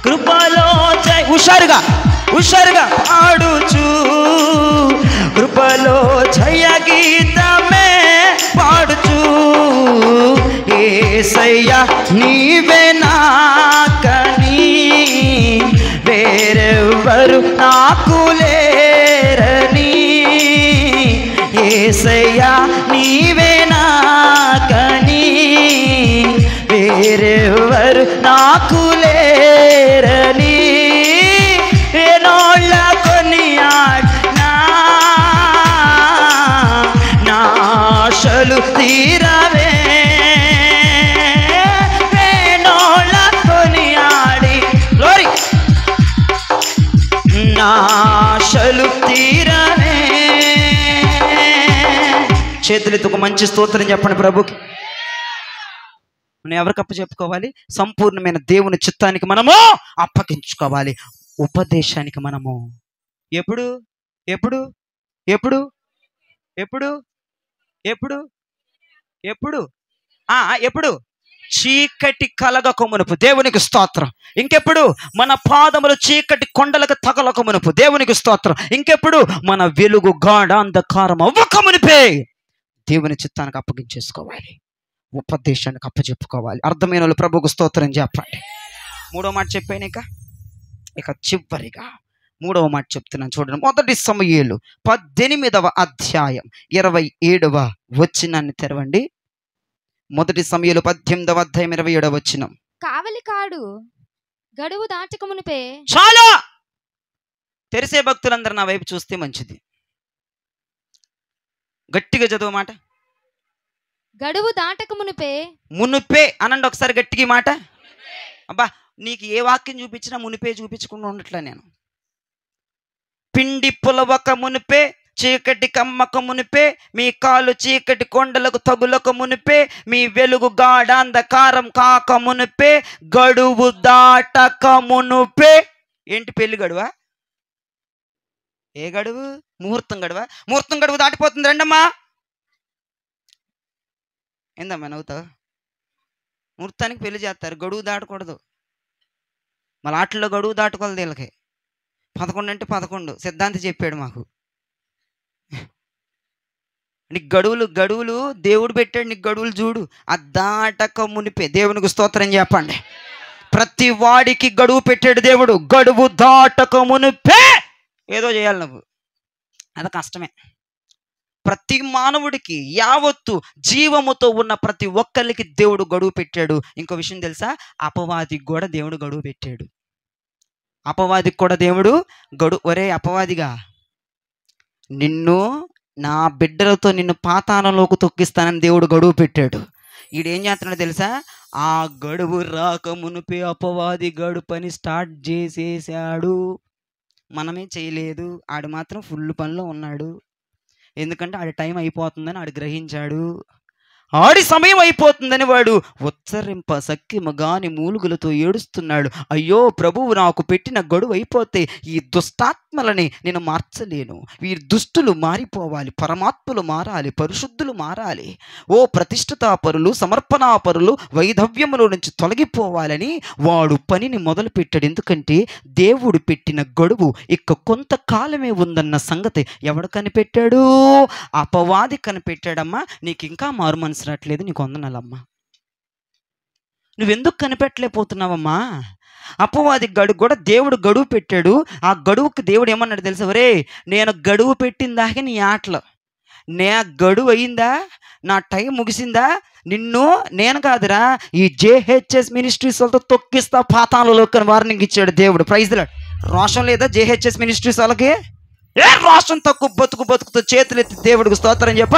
కృపలో జయ హుషారుగా పాడుచు, కృపలో జయ గీతమే పాడుచు. యేసయ్యా నీవే నాకని వేరెవ్వరు నాకు లేరని, యేసయ్యా నీవే నాకని వేరెవ్వరు నాకు లేరని ఏనోళ్ళ కొనియాడినా నా ఆశలు తీరవే, ఏనోళ్ళ కొనియాడి గ్లోరీ నా ఆశలు తీరవే. చేతులెత్తి ఒక మంచి స్తోత్రం చెప్పండి ప్రభుకి. మనం ఎవరికి చెప్పుకోవాలి? సంపూర్ణమైన దేవుని చిత్తానికి మనము అప్పగించుకోవాలి. ఉపదేశానికి మనము ఎప్పుడు ఎప్పుడు ఎప్పుడు ఎప్పుడు ఎప్పుడు ఎప్పుడు ఎప్పుడు చీకటి కలగక మునుపు. దేవునికి స్తోత్రం. ఇంకెప్పుడు? మన పాదములు చీకటి కొండలకు తగలక మునుపు. దేవునికి స్తోత్రం. ఇంకెప్పుడు? మన వెలుగు గాఢాంధకారం అవ్వక మునిపే దేవుని చిత్తానికి అప్పగించేసుకోవాలి, ఉపదేశానికి అప్పచెప్పుకోవాలి. అర్థమైన వాళ్ళు ప్రభుకు స్తోత్రం చెప్పండి. మూడో మాట చెప్పాను. ఇక చివరిగా మూడవ మాట చెప్తున్నాను చూడండి. 1 సమూయేలు 18వ అధ్యాయం 27వ వచనాన్ని తెరవండి. 1 సమూయేలు 18వ అధ్యాయం 27వ వచనం.
కావలి కాడు గడువు దాటక మునిపే.
చాలా తెరిసే భక్తులందరూ నా వైపు చూస్తే మంచిది. గట్టిగా చదువు మాట.
గడువు దాటక మునిపే.
మునిపే అనండి ఒకసారి గట్టిగా మాట. అబ్బా, నీకు ఏ వాక్యం చూపించినా మునిపే చూపించకుండా ఉండట్లా నేను. పిండి పులవక మునిపే, చీకటి కమ్మక మునిపే, మీ కాలు చీకటి కొండలకు తగులక మునిపే, మీ వెలుగు గాఢాంధకారం కాక మునిపే, గడువు దాటక మునిపే. ఏంటి పెళ్లి గడువా? ఏ గడువు? ముహూర్తం గడువా? ముహూర్తం గడువు దాటిపోతుంది రండమ్మా. ఏందమ్మా నవ్వుతావు? ముహూర్తానికి పెళ్లి చేస్తారు, గడువు దాటకూడదు. మళ్ళీ ఆటల్లో గడువు దాటుకోవాలి. వీళ్ళకి 11 అంటే 11 సిద్ధాంతి చెప్పాడు మాకు. నీకు గడువులు దేవుడు పెట్టాడు, నీకు గడువులు చూడు. దాటక మునిపే. దేవునికి స్తోత్రం చెప్పండి. ప్రతి వాడికి గడువు పెట్టాడు దేవుడు. గడువు దాటక మునిపే ఏదో చేయాలి నువ్వు. అది కష్టమే. ప్రతి మానవుడికి యావత్తు జీవముతో ఉన్న ప్రతి ఒక్కరికి దేవుడు గడువు పెట్టాడు. ఇంకో విషయం తెలుసా? అపవాదికి కూడా దేవుడు గడువు పెట్టాడు. అపవాదికి కూడా దేవుడు ఒరే అపవాదిగా, నిన్ను నా బిడ్డలతో నిన్ను పాతాళంలోకి తొక్కిస్తానని దేవుడు గడువు పెట్టాడు. ఈడేం చేస్తున్నాడు తెలుసా? ఆ గడువు రాక మునిపే అపవాది గడువు పని స్టార్ట్ చేసేసాడు. మనమే చేయలేదు, ఆడు మాత్రం ఫుల్ పనిలో ఉన్నాడు. ఎందుకంటే ఆడి టైం అయిపోతుందని ఆడు గ్రహించాడు. ఆడి సమయం అయిపోతుందని వాడు ఉచ్చరింప సక్కిమ గాని మూలుగులతో ఏడుస్తున్నాడు. అయ్యో ప్రభువు, నాకు పెట్టిన గడువు అయిపోతే ఈ దుష్టాత్మలని నేను మార్చలేను. వీరి దుష్టులు మారిపోవాలి, పరమాత్ములు మారాలి, పరిశుద్ధులు మారాలి. ఓ ప్రతిష్ఠితాపరులు, సమర్పణాపరులు వైధవ్యములో నుంచి తొలగిపోవాలని వాడు పనిని మొదలుపెట్టాడు. ఎందుకంటే దేవుడు పెట్టిన గడువు ఇక కొంతకాలమే ఉందన్న సంగతి ఎవడు కనిపెట్టాడు? అపవాది కనిపెట్టాడమ్మా. నీకు ఇంకా మారు మనసు రావట్లేదు, నీకు వందనాలమ్మా. నువ్వెందుకు కనిపెట్టలేకపోతున్నావమ్మా? అపవాది గడువు కూడా దేవుడు గడువు పెట్టాడు. ఆ గడువుకి దేవుడు ఏమన్నాడు తెలుసా? ఒరే, నేను గడువు పెట్టిన దాకా నీ ఆటలు, నే గడువు అయిందా, నా టైం ముగిసిందా, నిన్ను నేను కాదురా ఈ జేహెచ్ఎస్ మినిస్ట్రీస్ వాళ్ళతో తొక్కిస్తా పాతాళలోకి వార్నింగ్ ఇచ్చాడు దేవుడు. Praise the Lord. రోషం లేదా జేహెచ్ఎస్ మినిస్ట్రీస్ వాళ్ళకి? ఏ రోషం తక్కువ బతుకుతో చేతులు ఎత్తి దేవుడికి స్తోత్రం చెప్ప.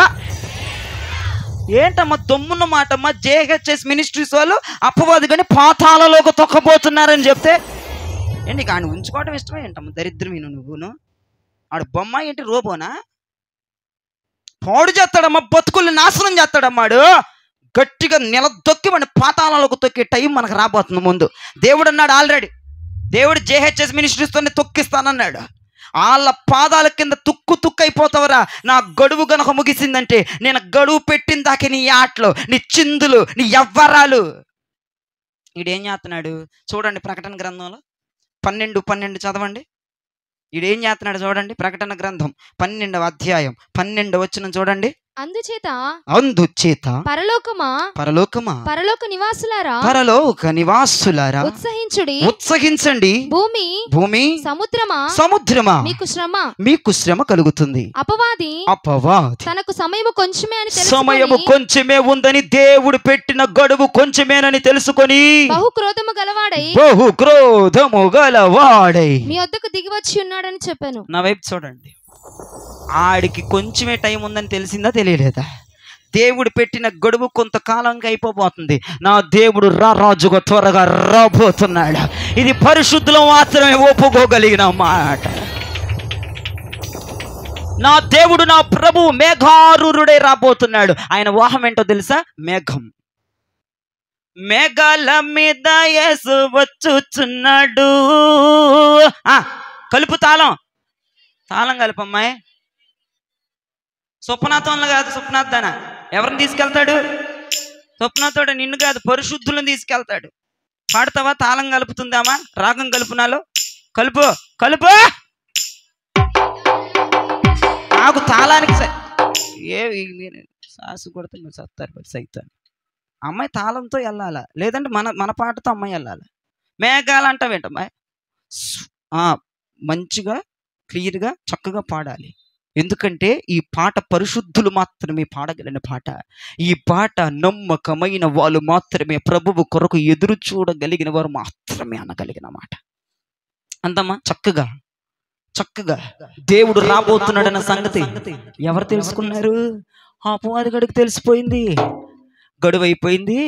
ఏంటమ్మా దొమ్మున్న మాటమ్మా? జేహెచ్ఎస్ మినిస్ట్రీస్ వాళ్ళు అపవాది కానీ పాతాళలోకి తొక్కబోతున్నారని చెప్తే ఏంటి కానీ ఉంచుకోవడం ఇష్టమే ఏంటమ్మా? దరిద్రం నువ్వును. ఆడు బొమ్మ ఏంటి, రోబోనా? పాడు చేస్తాడమ్మా, బతుకుల్ని నాశనం చేస్తాడమ్మాడు. గట్టిగా నిలదొక్కి మన పాతాళలోకి తొక్కే టైం మనకు రాబోతుంది ముందు. దేవుడు అన్నాడు ఆల్రెడీ, దేవుడు జేహెచ్ఎస్ మినిస్ట్రీస్తోనే తొక్కిస్తానన్నాడు. వాళ్ళ పాదాల కింద తుక్కు అయిపోతావరా. నా గడువు గనక ముగిసిందంటే నేను గడువు పెట్టిన దాకా నీ ఆటలు, నీ చిందులు, నీ యవ్వరాలు. ఈడేం చేస్తున్నాడు చూడండి, ప్రకటన గ్రంథంలో 12 చదవండి. ఈడేం చేస్తున్నాడు చూడండి, ప్రకటన గ్రంథం 12వ అధ్యాయం 12వ వచనం చూడండి. అందుచేత పరలోకమా పరలోక నివాసులారా ఉత్సహించండి. భూమి సముద్రమా మీకు శ్రమ కలుగుతుంది. అపవాది తనకు సమయము కొంచెమే ఉందని, దేవుడు పెట్టిన గడువు కొంచెమేనని తెలుసుకొని బహు క్రోధము గలవాడై మీ వద్దకు దిగి వచ్చి ఉన్నాడని చెప్పాను. నా వైపు చూడండి. ఆడికి కొంచెమే టైం ఉందని తెలిసిందా తెలియలేదా? దేవుడు పెట్టిన గడువు కొంతకాలంగా అయిపోబోతుంది. నా దేవుడు రాజుగా త్వరగా రాబోతున్నాడు. ఇది పరిశుద్ధులు మాత్రమే ఒప్పుకోగలిగిన మాట. నా దేవుడు, నా ప్రభు మేఘారూరుడై రాబోతున్నాడు. ఆయన వాహనం ఏంటో తెలుసా? మేఘం. మేఘాల మీద యేసు వచ్చుచున్నాడు. కలుపు తాళం కలుపమ్మాయి. స్వప్నాథంలో కాదు, స్వప్నాథాన ఎవరిని తీసుకెళ్తాడు? స్వప్నాథోడు నిన్ను కాదు, పరిశుద్ధులను తీసుకెళ్తాడు. పాడతావా? తాళం కలుపుతుందామా? రాగం కలుపునాలో కలుపు నాకు తాళానికి సాసు కొడితే మీరు సత్తారు సైతాను. అమ్మాయి తాళంతో వెళ్ళాలా, లేదంటే మన పాటతో అమ్మాయి వెళ్ళాలా? మేఘాలు అంటావేంటమ్మాయి? మంచిగా క్లియర్గా చక్కగా పాడాలి. ఎందుకంటే ఈ పాట పరిశుద్ధులు మాత్రమే పాడగలిగిన పాట. ఈ పాట నమ్మకమైన వాళ్ళు మాత్రమే, ప్రభువు కొరకు ఎదురు చూడగలిగిన వారు మాత్రమే అనగలిగిన మాట. అందమ్మా చక్కగా దేవుడు రాబోతున్నాడన్న సంగతి ఎవరు తెలుసుకున్నారు? అపవాది గడికి తెలిసిపోయింది, గడువు అయిపోయింది.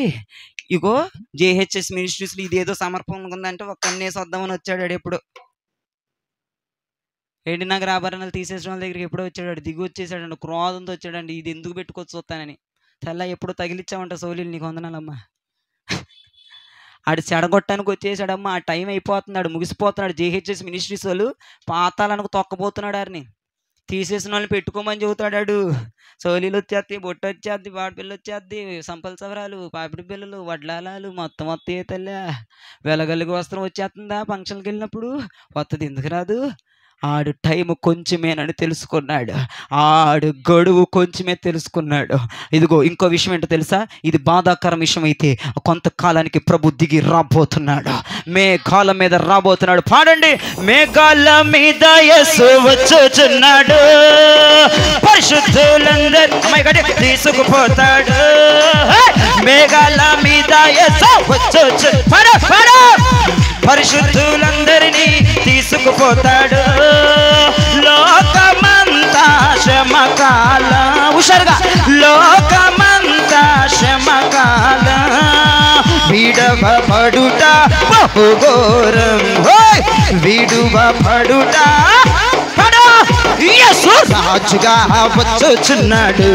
ఇగో జేహెచ్ఎస్ మినిస్ట్రీస్లో ఇదేదో సమర్పణ ఉందంటే ఒక్కన్నేసి వద్దామని వచ్చాడు. ఎప్పుడు ఎండినగర ఆభరణాలు తీసేసిన వాళ్ళ దగ్గరికి ఎప్పుడో వచ్చాడు, దిగి వచ్చేసాడండి, క్రోధంతో వచ్చాడండి. ఇది ఎందుకు పెట్టుకొచ్చి వస్తానని. తెల్ల ఎప్పుడు తగిలిచ్చామంట సోలీలు, నీకు వందనాలమ్మా. ఆడు చెడగొట్టడానికి వచ్చేసాడమ్మా. ఆ టైం అయిపోతున్నాడు, ముగిసిపోతున్నాడు. జేహెచ్ఎస్ మినిస్ట్రీస్ వాళ్ళు పాతాలకు తొక్కబోతున్నాడు. ఆడిని తీసేసిన వాళ్ళని పెట్టుకోమని చెబుతాడు. సోలీలు వచ్చేద్ది, బొట్టు వచ్చేద్ది, వాడిపిల్ల వచ్చేద్ది, సంపల సవరాలు, పాపిడి పిల్లలు, వడ్లాలాలు మొత్తం తల్లి. వెలగలిగి వస్త్రం వచ్చేస్తుందా? ఫంక్షన్కి వెళ్ళినప్పుడు వస్తుంది, ఎందుకు రాదు? ఆడు టైం కొంచెమేనని తెలుసుకున్నాడు. ఆడు గడువు కొంచెమే తెలుసుకున్నాడు. ఇదిగో ఇంకో విషయం ఏంటో తెలుసా? ఇది బాధాకరం విషయం అయితే కొంతకాలానికి ప్రభు దిగి రాబోతున్నాడు, మేఘాల మీద రాబోతున్నాడు. పాడండి. మేఘాల మీద యేసు వచ్చుచున్నాడు, పరిశుద్ధులందరూ తీసుకుపోతాడు. మేఘాల మీద యేసు వచ్చుచున్నాడు, పరిశుద్ధులందరినీ తీసుకుపోతాడు. లోకమంతా శ్రమకాల, హుషారుగా, లోకమంతా శ్రమకాల, విడవబడుట బహుఘోరం, విడువబడుట యేసు రాజుగా వచ్చుచున్నాడు.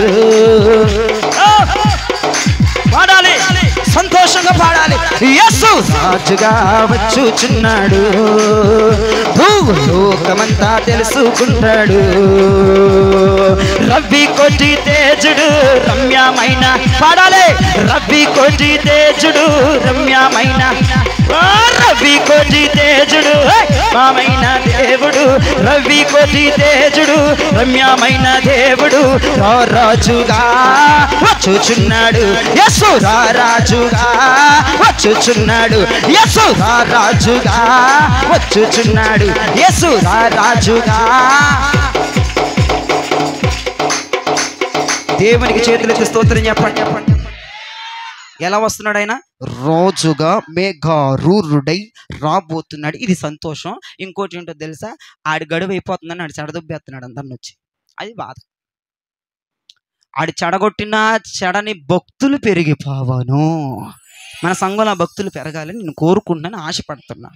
పాడాలి, సంతోషంగా పాడాలి. యేసు రాజుగా వచ్చుచున్నాడు, భూలోకమంతా తెలుసుకుంటాడు. రవి కోటి తేజుడు రమ్యమైన, పాడాలి, రవి కోటి తేజుడు రమ్యమైన, రవి కోటి తేజుడు రమ్యమైన దేవుడు, రవి కోటి తేజుడు రమ్యమైన దేవుడు రాజుగా వచ్చుచున్నాడు. యేసు రాజుగా వచ్చుచున్నాడు, యేసు రాజుగా వచ్చుచున్నాడు, యేసు రాజుగా. దేవునికి చేతులెత్తి స్తోత్రం చెప్పండి. చెప్పండి, ఎలా వస్తున్నాడు ఆయన? రోజుగా మేఘారూరుడై రాబోతున్నాడు. ఇది సంతోషం. ఇంకోటి ఏంటో తెలుసా? ఆడి గడువు అయిపోతుందని ఆడు చెడదొబ్బేస్తున్నాడు అందరిని వచ్చి. అది బాధ. ఆడి చెడగొట్టిన చెడని భక్తులు పెరిగిపోవాను. మన సంఘంలో భక్తులు పెరగాలని నేను కోరుకుంటున్నాను, ఆశపడుతున్నా.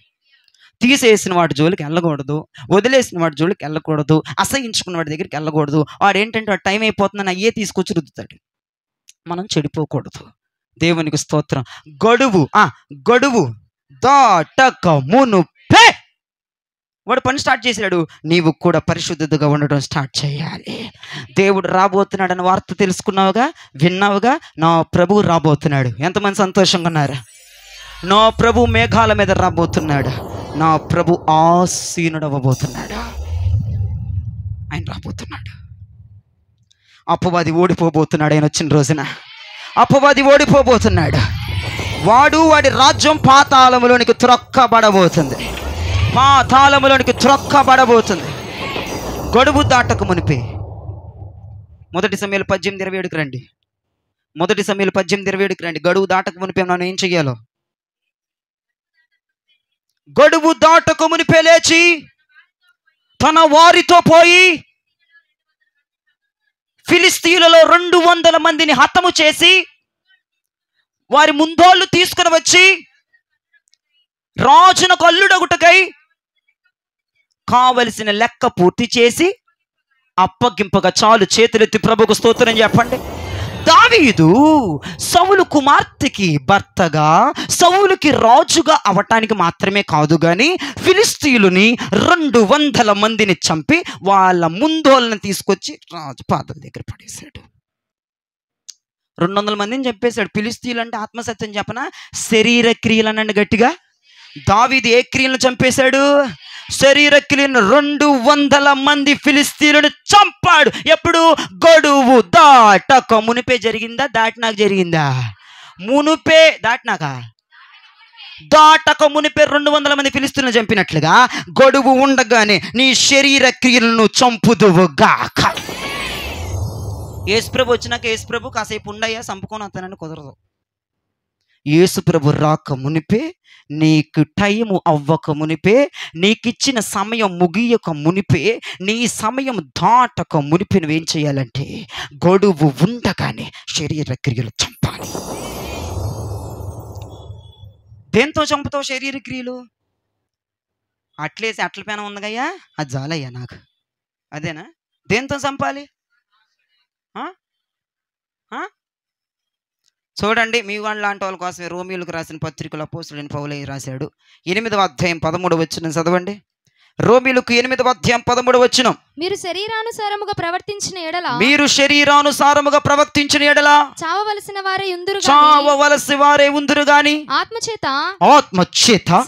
తీసేసిన వాడి జోలికి వెళ్ళకూడదు, వదిలేసిన వాడి జోలికి వెళ్ళకూడదు, అసహించుకున్న వాడి దగ్గరికి వెళ్ళకూడదు. వాడు ఏంటంటే వాడు టైం అయిపోతుందని అయ్యే తీసుకొచ్చి రుద్దుతాడు. మనం చెడిపోకూడదు. దేవునికి స్తోత్రం. గడువు దాటక మునుపే వాడు పని స్టార్ట్ చేశాడు. నీవు కూడా పరిశుద్ధతగా ఉండడం స్టార్ట్ చేయాలి. దేవుడు రాబోతున్నాడని వార్త తెలుసుకున్నావుగా, విన్నావుగా. నా ప్రభు రాబోతున్నాడు. ఎంతమంది సంతోషంగా ఉన్నారు? నా ప్రభు మేఘాల మీద రాబోతున్నాడు. నా ప్రభు ఆసీనుడు అవ్వబోతున్నాడు. ఆయన రాబోతున్నాడు. అపవాది ఓడిపోబోతున్నాడు. ఆయన వచ్చిన రోజున అపవాది ఓడిపోబోతున్నాడు. వాడి రాజ్యం పాతాళములోనికి త్రొక్కబడబోతుంది. పాతాళములోనికి త్రొక్కబడబోతుంది. గడువు దాటక మునిపే. 1 సమూయేలు 18:27 రండి. 1 సమూయేలు 18:27 రండి. గడువు దాటక మునిపే మనం ఏం చెయ్యాలో? గడువు దాటక మునిపే లేచి తన వారితో పోయి ఫిలిస్తీయులలో 200 మందిని హతము చేసి వారి ముందోళ్ళు తీసుకుని వచ్చి రాజునకు అల్లుడగుటకై కావలసిన లెక్క పూర్తి చేసి అప్పగింపగా చాలు. చేతులెత్తి ప్రభుకు స్తోత్రం చెప్పండి. దావీదు సౌలు కుమార్తెకి భర్తగా, సౌలుకి రాజుగా అవటానికి మాత్రమే కాదు కానీ ఫిలిస్తీయులని 200 మందిని చంపి వాళ్ళ ముందోళ్ళని తీసుకొచ్చి రాజు పాదాల దగ్గర పడేశాడు. 200 మందిని చంపేశాడు. ఫిలిస్తీయులు అంటే ఆత్మసత్యం చెప్పనా? శరీర క్రియలు అనండి గట్టిగా. దావీదు ఏ క్రియలను చంపేశాడు? శరీర క్రియలను. 200 మంది ఫిలిస్తీయులను చంపాడు. ఎప్పుడు? గడువు దాటక మునిపే జరిగిందా? దాటినాక జరిగిందా? మునిపే. దాటక మునిపే 200 మంది ఫిలిస్తీయులను చంపినట్లుగా గడువు ఉండగానే నీ శరీర క్రియలను చంపుదువుగాక. యేసుప్రభు వచ్చినాక యేసుప్రభు కాసేపు ఉండయ్యా చంపుకొని వస్తానని కుదరదు. యేసుప్రభు రాక మునిపే, నీకు టైము అవ్వక మునిపే, నీకిచ్చిన సమయం ముగియక మునిపే, నీ సమయం దాటక మునిపే నువ్వేం చేయాలంటే గడువు ఉండగానే శరీర క్రియలు చంపాలి. దేంతో చంపుతావు శరీర క్రియలు? అట్లేసి అట్ల పైన ఉందగయ్యా, అది చాలయ్యా నాకు. అదేనా? దేంతో చంపాలి? చూడండి, మీ వాళ్ళ లాంటి వాళ్ళ కోసమే రోమీయులకు రాసిన పత్రికలు అపోస్తలుడైన పౌలు రాశాడు. 8వ అధ్యాయం 13వ వచనం చదవండి. రోమీయులకు 8వ అధ్యాయం 13వ వచనం.
మీరు శరీరానుసారముగా ప్రవర్తించిన ఎడల చావవలసిన వారే ఉందురు గాని ఆత్మచేత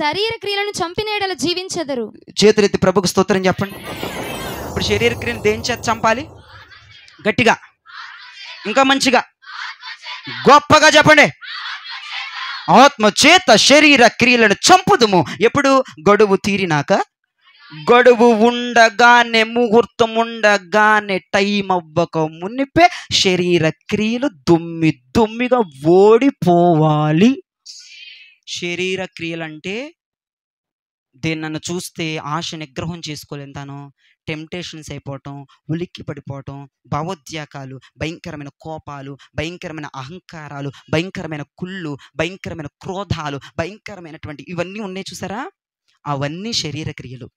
శరీర క్రియలను చంపిన ఎడల జీవించెదరు. చేతులెత్తి ప్రభుకు స్తోత్రం చెప్పండి. ఇప్పుడు శరీర క్రియను దేని చేత చంపాలి? గట్టిగా, ఇంకా మంచిగా, గొప్పగా చెప్పండి. ఆత్మచేత శరీర క్రియలను చంపుదుము. ఎప్పుడు? గడువు తీరినాక. గడువు ఉండగానే, ముహూర్తం ఉండగానే, టైం అవ్వక మునిపే శరీర క్రియలు దుమ్మిగా ఓడిపోవాలి. శరీర క్రియలు అంటే దేన్ని నన్ను చూస్తే ఆశ నిగ్రహం చేసుకోలేను, తాను టెంప్టేషన్స్ అయిపోవటం, ఉలిక్కి పడిపోవటం, భావోద్యాకాలు, భయంకరమైన కోపాలు, భయంకరమైన అహంకారాలు, భయంకరమైన కుళ్ళు, భయంకరమైన క్రోధాలు, భయంకరమైనటువంటి ఇవన్నీ ఉన్నాయి చూసారా?
అవన్నీ శరీర క్రియలు.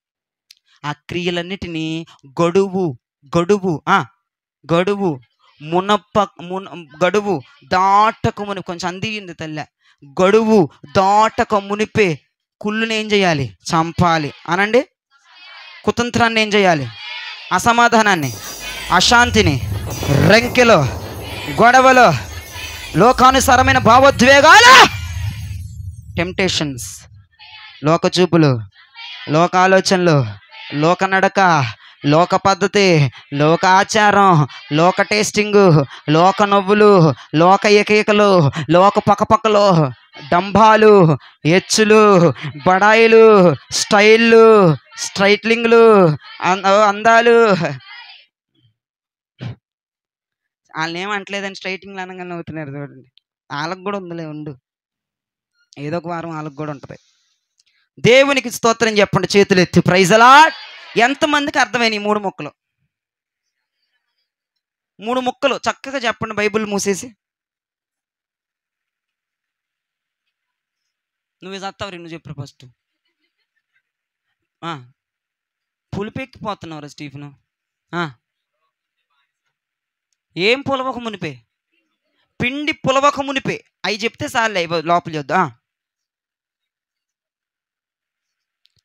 ఆ క్రియలన్నిటినీ గడువు గడువు గడువు గడువు దాటక మునిపే, కొంచెం అందింది తల్లె, గడువు దాటక మునిపే కుళ్ళుని ఏం చేయాలి? చంపాలి అనండి. కుతంత్రాన్ని ఏం చేయాలి? అసమాధానాన్ని, అశాంతిని, రెంకెలో, గొడవలో, లోకానుసారమైన భావోద్వేగాలు, టెంప్టేషన్స్, లోకచూపులు, లోక ఆలోచనలు, లోక నడక, లోక పద్ధతి, లోక ఆచారం, లోక టేస్టింగు, లోక నవ్వులు, లోక ఏకైకలు, లోక పక్కపక్కలు, డంబాలు, హెచ్చులు, బడాయిలు, స్టైళ్ళు, స్ట్రైట్లింగ్లు, అందాలు. వాళ్ళని ఏమంటలేదని స్ట్రైటింగ్లు అనగానే అవుతున్నారు చూడండి. వాళ్ళకు కూడా ఉందిలే, ఉండు, ఏదో ఒక వారం వాళ్ళకు కూడా ఉంటుంది. దేవునికి స్తోత్రం చెప్పండి, చేతులు ఎత్తి. Praise the Lord. ఎంతమందికి అర్థమైంది ఈ 3 ముక్కలు? 3 ముక్కలు చక్కగా చెప్పండి, బైబిల్ మూసేసి. నువ్వే చస్తావు, నువ్వు చెప్పు ఫస్ట్. పులిపెక్కిపోతున్నావురా స్టీఫెను. ఏం పులవక మునిపే? పిండి పులవక మునిపే. అవి చెప్తే చాలే, లోపల చూద్దా.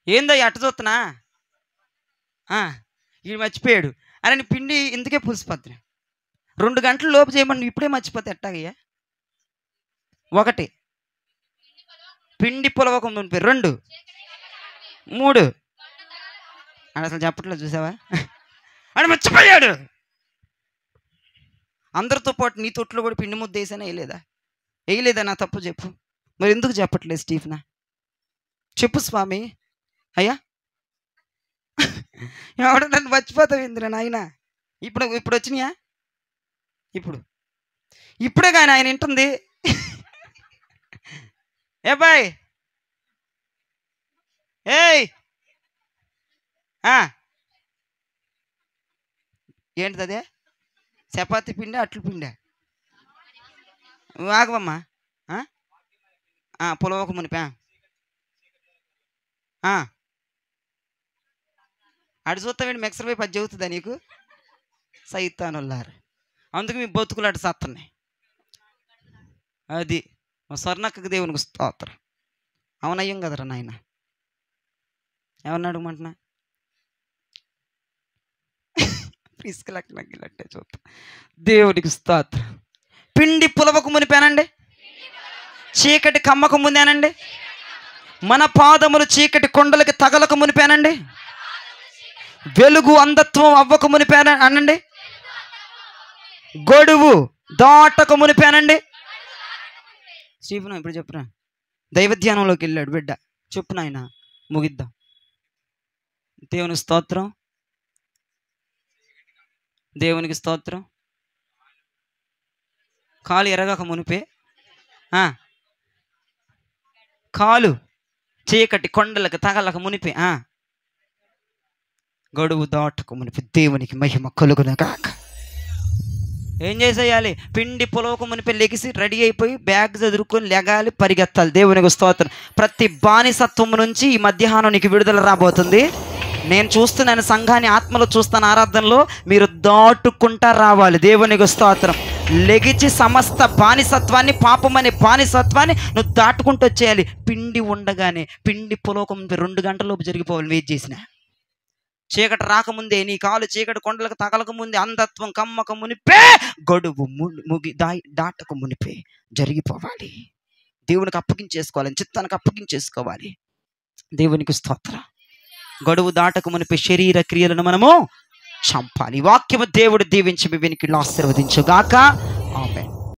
ఏందో అట్ట చూస్తున్నా, ఈడు మర్చిపోయాడు అని నీ పిండి ఇందుకే పులిసిపోద్ది. 2 గంటల లోపు చేయమని ఇప్పుడే మర్చిపోతే ఎట్టాగయ్యా? 1 పిండి పులవక మునిపే, 2 3 అని అసలు చెప్పట్లేదు, చూసావా? అని మర్చిపోయాడు. అందరితో పాటు నీ తొట్లో కూడా పిండి ముద్ద వేసానా? వేయలేదా? నా తప్పు చెప్పు. మరి ఎందుకు చెప్పట్లేదు స్టీఫెనా? చెప్పు స్వామి. అయ్యా ఎవడ నన్ను మర్చిపోతావు ఇంద్ర నాయన. ఇప్పుడు వచ్చినాయా? ఇప్పుడే కానీ ఆయన వింటుంది. ఏ బాయ్, ఏయ్, ఏంటిది అదే? చపాతి పిండి, అట్లు పిండి. ఆగవమ్మా. పులవక మునిపా. అటు చూస్తామండి, మిక్సర్ వైపు అది చెబుతుందా నీకు? సైతానుల్లారు. అందుకు మీ బతుకులు అటు సత్తున్నాయి. అది స్వర్ణక్కకి దేవునికి స్తోత్రం. అవునయ్యం కదరా నాయన. ఏమన్నా అడగమంటున్నా? తీసుకులట్టే చూద్దాం. దేవునికి స్తోత్రం. పిండి పులవకు మునిపేనండి, చీకటి కమ్మకు ముందేనండి, మన పాదములు చీకటి కొండలకి తగలకు మునిపేనండి, వెలుగు అంధత్వం అవ్వకు మునిపేన అనండి, గొడువు దాటకు మునిపేనండి. స్టీఫెన్ ఇప్పుడు చెప్పురా. దైవధ్యానంలోకి వెళ్ళాడు బిడ్డ. చెప్పు నాయన, ముగిద్దాం. దేవునికి స్తోత్రం, దేవునికి స్తోత్రం. కాలు ఎరగక మునిపే, కాలు చీకటి కొండలకు తగలక మునిపే, గడువు దాటకు మునిపి. దేవునికి మహిమ కలుగును గాక. ఏం చేసేయాలి? పిండి పులవకు మునిపి లెగిసి రెడీ అయిపోయి బ్యాగ్ చదువుకొని లెగాలి, పరిగెత్తాలి. దేవునికి స్తోత్రం. ప్రతి బానిసత్వం నుంచి ఈ మధ్యాహ్నం నీకు విడుదల రాబోతుంది. నేను చూస్తున్నాను, సంఘాన్ని ఆత్మలో చూస్తాను. ఆరాధనలో మీరు దాటుకుంటా రావాలి. దేవునికి స్తోత్రం. లెగిచి సమస్త బానిసత్వాన్ని, పాపమనే బానిసత్వాన్ని నువ్వు దాటుకుంటూ వచ్చేయాలి. పిండి ఉండగానే, పిండి పులవకం 2 గంటలలోపు జరిగిపోవాలి. వెయిట్ చేసిన చీకటి రాకముందే, నీ కాలు చీకటి కొండలకు తగలక ముందే, అంధత్వం కమ్మక మునిపే, గడువు దాటక మునిపే జరిగిపోవాలి. దేవునికి అప్పగించేసుకోవాలి, చిత్తానికి అప్పగించేసుకోవాలి. దేవునికి స్తోత్రం. గడువు దాటక మునిపే శరీర క్రియలను మనము చంపాలి. వాక్యము దేవుడు దీవించి మీ వెనుకలు ఆశీర్వదించుగాక. ఆమేన్.